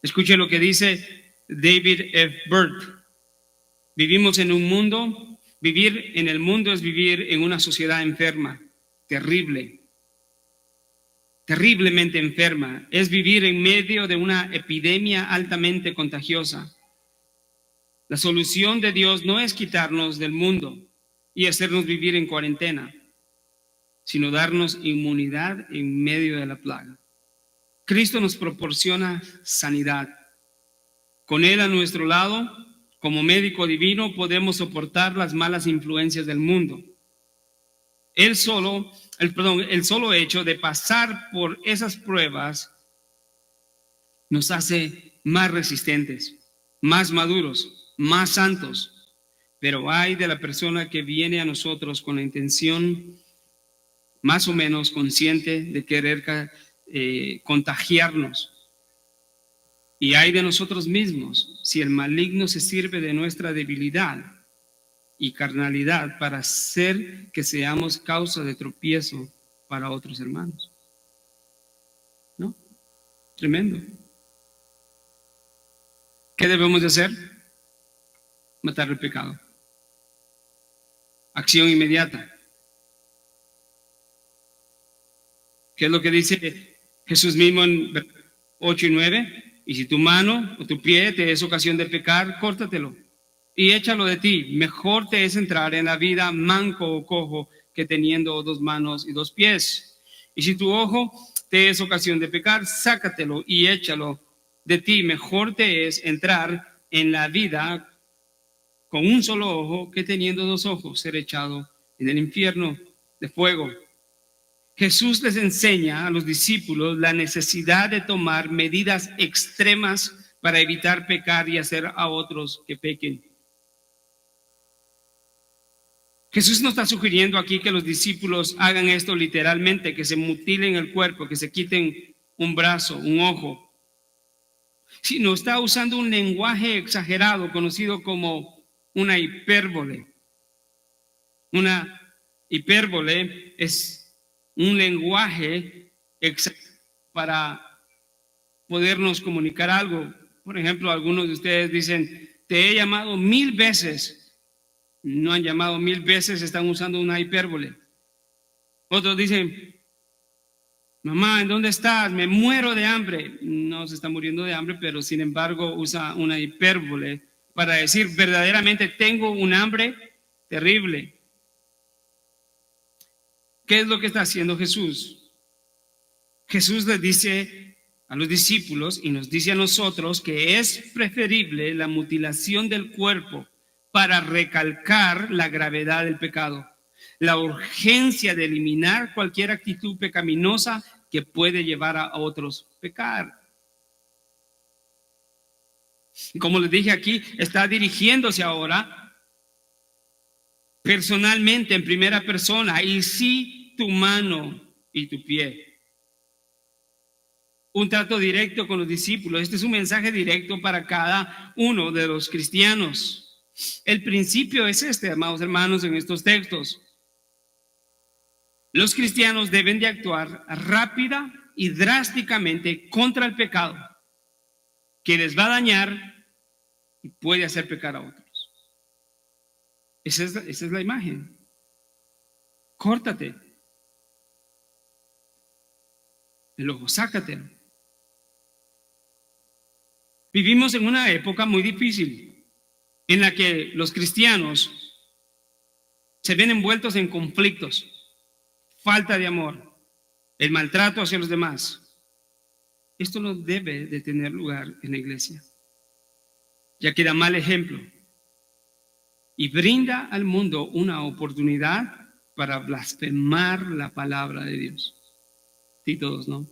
Escuche lo que dice David F. Burt. Vivimos en un mundo, vivir en el mundo es vivir en una sociedad enferma, terrible, terriblemente enferma. Es vivir en medio de una epidemia altamente contagiosa. La solución de Dios no es quitarnos del mundo y hacernos vivir en cuarentena, sino darnos inmunidad en medio de la plaga. Cristo nos proporciona sanidad. Con Él a nuestro lado, como médico divino, podemos soportar las malas influencias del mundo. El solo hecho de pasar por esas pruebas nos hace más resistentes, más maduros, más santos. Pero ay de la persona que viene a nosotros con la intención más o menos consciente de querer contagiarnos. Y hay de nosotros mismos si el maligno se sirve de nuestra debilidad y carnalidad para hacer que seamos causa de tropiezo para otros hermanos. ¿No? Tremendo. ¿Qué debemos de hacer? Matar el pecado. Acción inmediata. ¿Qué es lo que dice Jesús mismo en 8 y 9? Y si tu mano o tu pie te es ocasión de pecar, córtatelo y échalo de ti. Mejor te es entrar en la vida manco o cojo que teniendo 2 manos y 2 pies. Y si tu ojo te es ocasión de pecar, sácatelo y échalo de ti. Mejor te es entrar en la vida con un solo ojo que teniendo 2 ojos ser echado en el infierno de fuego. Jesús les enseña a los discípulos la necesidad de tomar medidas extremas para evitar pecar y hacer a otros que pequen. Jesús no está sugiriendo aquí que los discípulos hagan esto literalmente, que se mutilen el cuerpo, que se quiten un brazo, un ojo, sino está usando un lenguaje exagerado conocido como una hipérbole. Una hipérbole es un lenguaje para podernos comunicar algo. Por ejemplo, algunos de ustedes dicen, te he llamado 1000 veces. No han llamado 1000 veces, están usando una hipérbole. Otros dicen, mamá, ¿en dónde estás? Me muero de hambre. No se está muriendo de hambre, pero sin embargo usa una hipérbole para decir, verdaderamente tengo un hambre terrible. ¿Qué es lo que está haciendo Jesús? Jesús les dice a los discípulos y nos dice a nosotros que es preferible la mutilación del cuerpo para recalcar la gravedad del pecado, la urgencia de eliminar cualquier actitud pecaminosa que puede llevar a otros a pecar. Como les dije aquí, está dirigiéndose ahora personalmente en primera persona, y sí tu mano y tu pie. Un trato directo con los discípulos. Este es un mensaje directo para cada uno de los cristianos. El principio es este, amados hermanos, en estos textos. Los cristianos deben de actuar rápida y drásticamente contra el pecado que les va a dañar y puede hacer pecar a otros. Esa es la imagen. Córtate el ojo, sácatelo. Vivimos en una época muy difícil en la que los cristianos se ven envueltos en conflictos, falta de amor, el maltrato hacia los demás. Esto no debe de tener lugar en la iglesia, ya que da mal ejemplo y brinda al mundo una oportunidad para blasfemar la palabra de Dios. Tito 2, ¿no?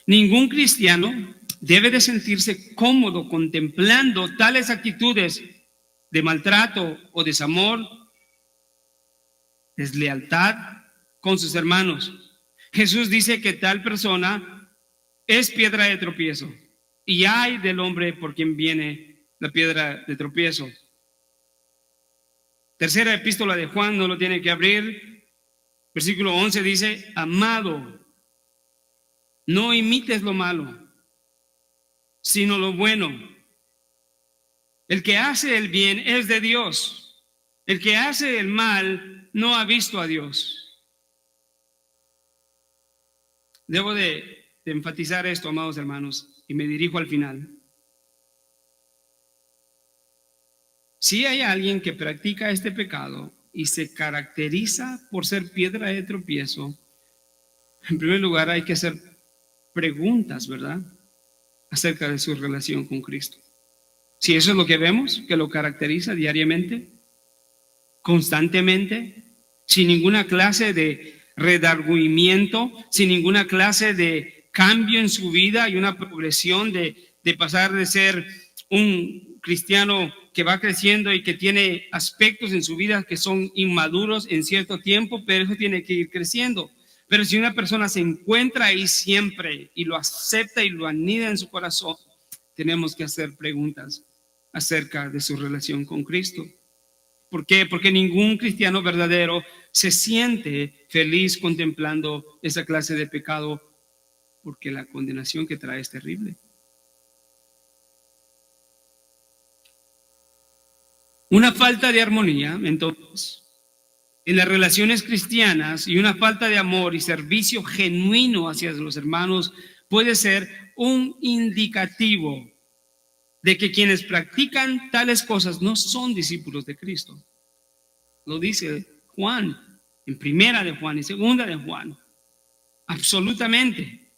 Ningún cristiano debe de sentirse cómodo contemplando tales actitudes de maltrato o desamor, deslealtad con sus hermanos. Jesús dice que tal persona es piedra de tropiezo, y ay del hombre por quien viene la piedra de tropiezo. Tercera epístola de Juan, no lo tiene que abrir. Versículo 11 dice: amado, no imites lo malo, sino lo bueno. El que hace el bien es de Dios. El que hace el mal no ha visto a Dios. Debo de enfatizar esto, amados hermanos, y me dirijo al final. Si hay alguien que practica este pecado y se caracteriza por ser piedra de tropiezo, en primer lugar hay que hacer preguntas, ¿verdad?, acerca de su relación con Cristo. Si eso es lo que vemos, que lo caracteriza diariamente, constantemente, sin ninguna clase de redargüimiento, sin ninguna clase de cambio en su vida y una progresión de pasar de ser un cristiano que va creciendo y que tiene aspectos en su vida que son inmaduros en cierto tiempo, pero eso tiene que ir creciendo. Pero si una persona se encuentra ahí siempre y lo acepta y lo anida en su corazón, tenemos que hacer preguntas acerca de su relación con Cristo. ¿Por qué? Porque ningún cristiano verdadero se siente feliz contemplando esa clase de pecado, porque la condenación que trae es terrible. Una falta de armonía, entonces, en las relaciones cristianas, y una falta de amor y servicio genuino hacia los hermanos puede ser un indicativo de que quienes practican tales cosas no son discípulos de Cristo. Lo dice Juan, en primera de Juan y segunda de Juan. Absolutamente.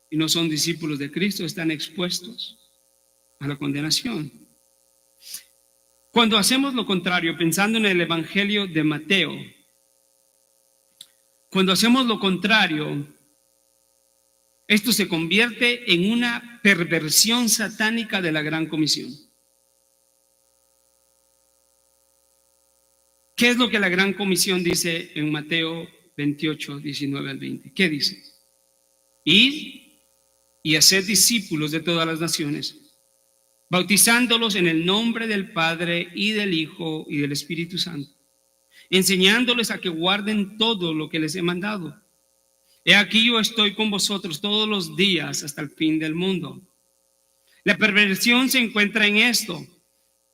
Y no son discípulos de Cristo, están expuestos a la condenación. Cuando hacemos lo contrario, pensando en el Evangelio de Mateo, cuando hacemos lo contrario, esto se convierte en una perversión satánica de la Gran Comisión. ¿Qué es lo que la Gran Comisión dice en Mateo 28, 19 al 20? ¿Qué dice? Id y haced discípulos de todas las naciones, bautizándolos en el nombre del Padre y del Hijo y del Espíritu Santo, enseñándoles a que guarden todo lo que les he mandado. He aquí yo estoy con vosotros todos los días hasta el fin del mundo. La perversión se encuentra en esto,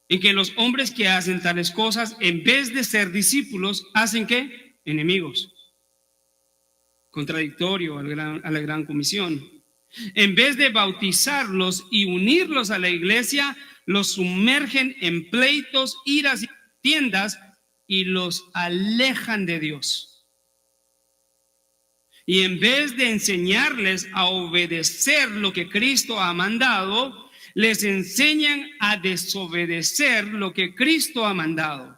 en que los hombres que hacen tales cosas, en vez de ser discípulos, ¿hacen qué? Enemigos. Contradictorio a la Gran Comisión. En vez de bautizarlos y unirlos a la iglesia, los sumergen en pleitos, iras y contiendas y los alejan de Dios. Y en vez de enseñarles a obedecer lo que Cristo ha mandado, les enseñan a desobedecer lo que Cristo ha mandado.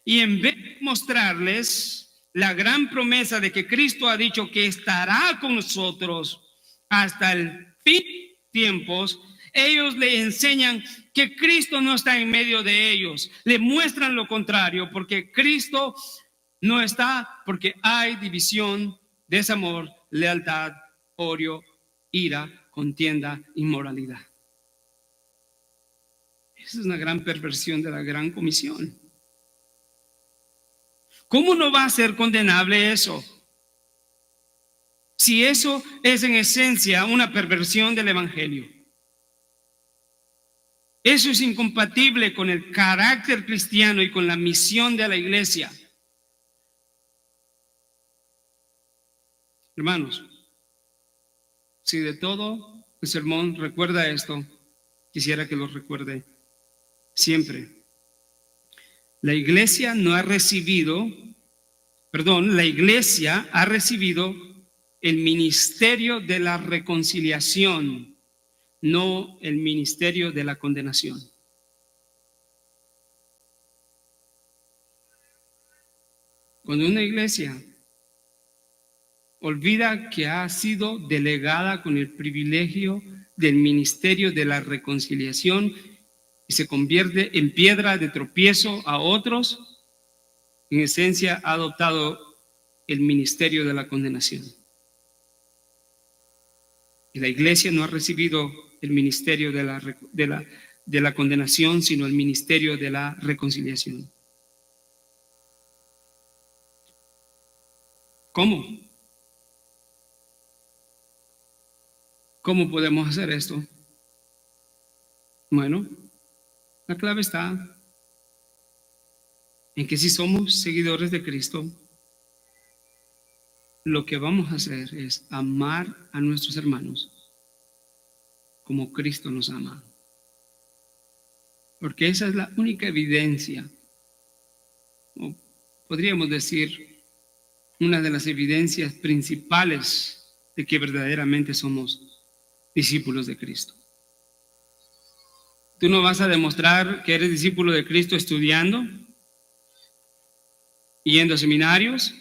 Y en vez de mostrarles la gran promesa de que Cristo ha dicho que estará con nosotros hasta el fin de tiempos, ellos le enseñan que Cristo no está en medio de ellos. Le muestran lo contrario, porque Cristo no está, porque hay división, desamor, lealtad, odio, ira, contienda, inmoralidad. Esa es una gran perversión de la Gran Comisión. ¿Cómo no va a ser condenable eso? Si eso es en esencia una perversión del Evangelio. Eso es incompatible con el carácter cristiano y con la misión de la iglesia. Hermanos, si de todo el sermón recuerda esto, quisiera que lo recuerde. siempre. La iglesia ha recibido el ministerio de la reconciliación, no el ministerio de la condenación. Cuando una iglesia olvida que ha sido delegada con el privilegio del ministerio de la reconciliación y se convierte en piedra de tropiezo a otros, en esencia ha adoptado el ministerio de la condenación. Y la iglesia no ha recibido el ministerio de la condenación, sino el ministerio de la reconciliación. ¿Cómo? ¿Cómo podemos hacer esto? Bueno, la clave está en que si somos seguidores de Cristo, lo que vamos a hacer es amar a nuestros hermanos como Cristo nos ama. Porque esa es la única evidencia, o podríamos decir, una de las evidencias principales de que verdaderamente somos discípulos de Cristo. Tú no vas a demostrar que eres discípulo de Cristo estudiando, yendo a seminarios,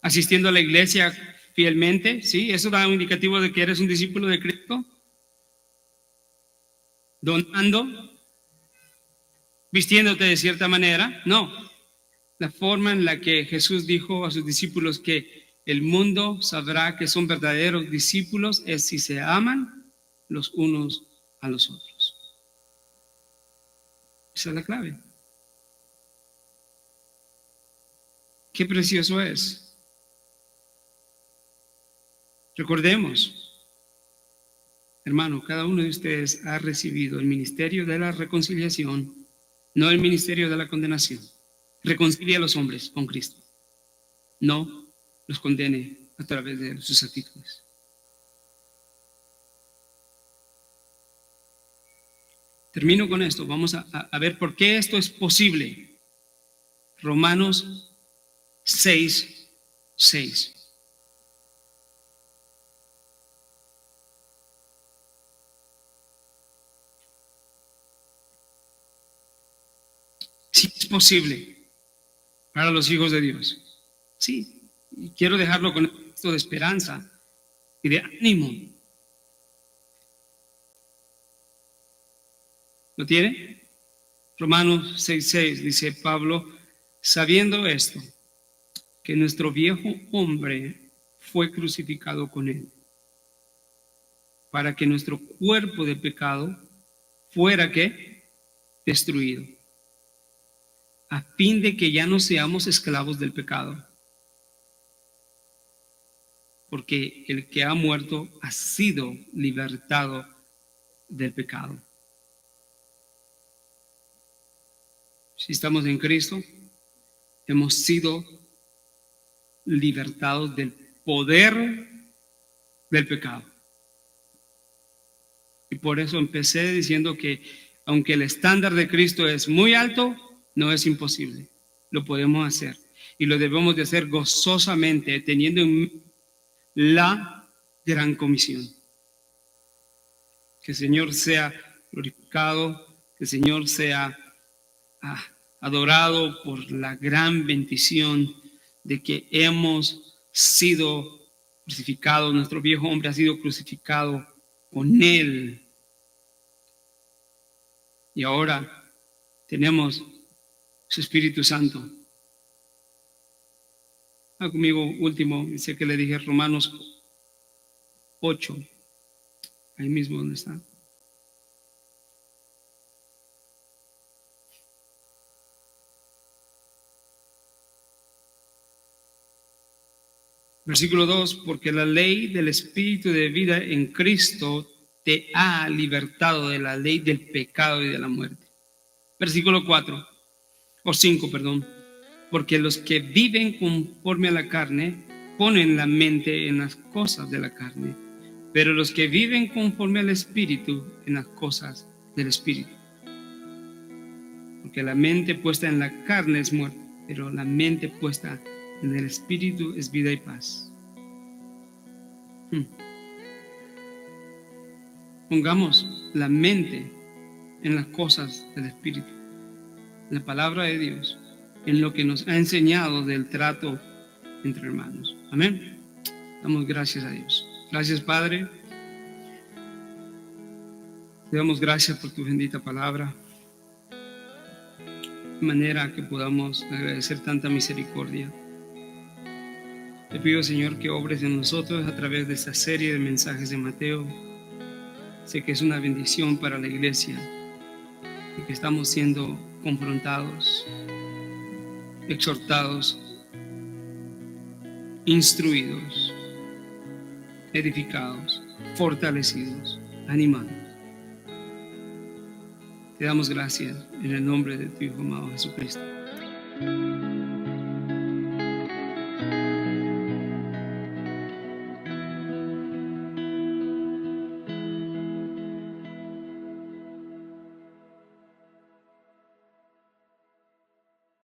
asistiendo a la iglesia fielmente, ¿sí? Eso da un indicativo de que eres un discípulo de Cristo. Donando, vistiéndote de cierta manera. No, la forma en la que Jesús dijo a sus discípulos que el mundo sabrá que son verdaderos discípulos es si se aman los unos a los otros. Esa es la clave. Qué precioso es. Recordemos, hermano, cada uno de ustedes ha recibido el ministerio de la reconciliación, no el ministerio de la condenación. Reconcilia a los hombres con Cristo, no los condene a través de sus actitudes. Termino con esto. Vamos a ver por qué esto es posible. Romanos 6:6. Sí, es posible para los hijos de Dios. Sí, y quiero dejarlo con esto de esperanza y de ánimo. ¿Lo tiene? Romanos 6:6 dice Pablo, sabiendo esto, que nuestro viejo hombre fue crucificado con él, para que nuestro cuerpo de pecado fuera ¿qué? Destruido, a fin de que ya no seamos esclavos del pecado, porque el que ha muerto ha sido libertado del pecado. Si estamos en Cristo, hemos sido libertados del poder del pecado. Y por eso empecé diciendo que aunque el estándar de Cristo es muy alto, no es imposible. Lo podemos hacer. Y lo debemos de hacer gozosamente, teniendo en la gran comisión. Que el Señor sea glorificado, que el Señor sea adorado por la gran bendición de que hemos sido crucificados, nuestro viejo hombre ha sido crucificado con Él. Y ahora tenemos su Espíritu Santo. Conmigo, último, dice que le dije Romanos 8, ahí mismo donde está. Versículo 2, porque la ley del Espíritu de vida en Cristo te ha libertado de la ley del pecado y de la muerte. Versículo 5, porque los que viven conforme a la carne ponen la mente en las cosas de la carne, pero los que viven conforme al Espíritu en las cosas del Espíritu. Porque la mente puesta en la carne es muerte, pero la mente puesta en el Espíritu es vida y paz. Pongamos la mente en las cosas del Espíritu, en la palabra de Dios, en lo que nos ha enseñado del trato entre hermanos. Amén. Damos gracias a Dios. Gracias, Padre. Te damos gracias por tu bendita palabra, de manera que podamos agradecer tanta misericordia. Te pido, Señor, que obres en nosotros a través de esta serie de mensajes de Mateo. Sé que es una bendición para la iglesia y que estamos siendo confrontados, exhortados, instruidos, edificados, fortalecidos, animados. Te damos gracias en el nombre de tu Hijo amado Jesucristo.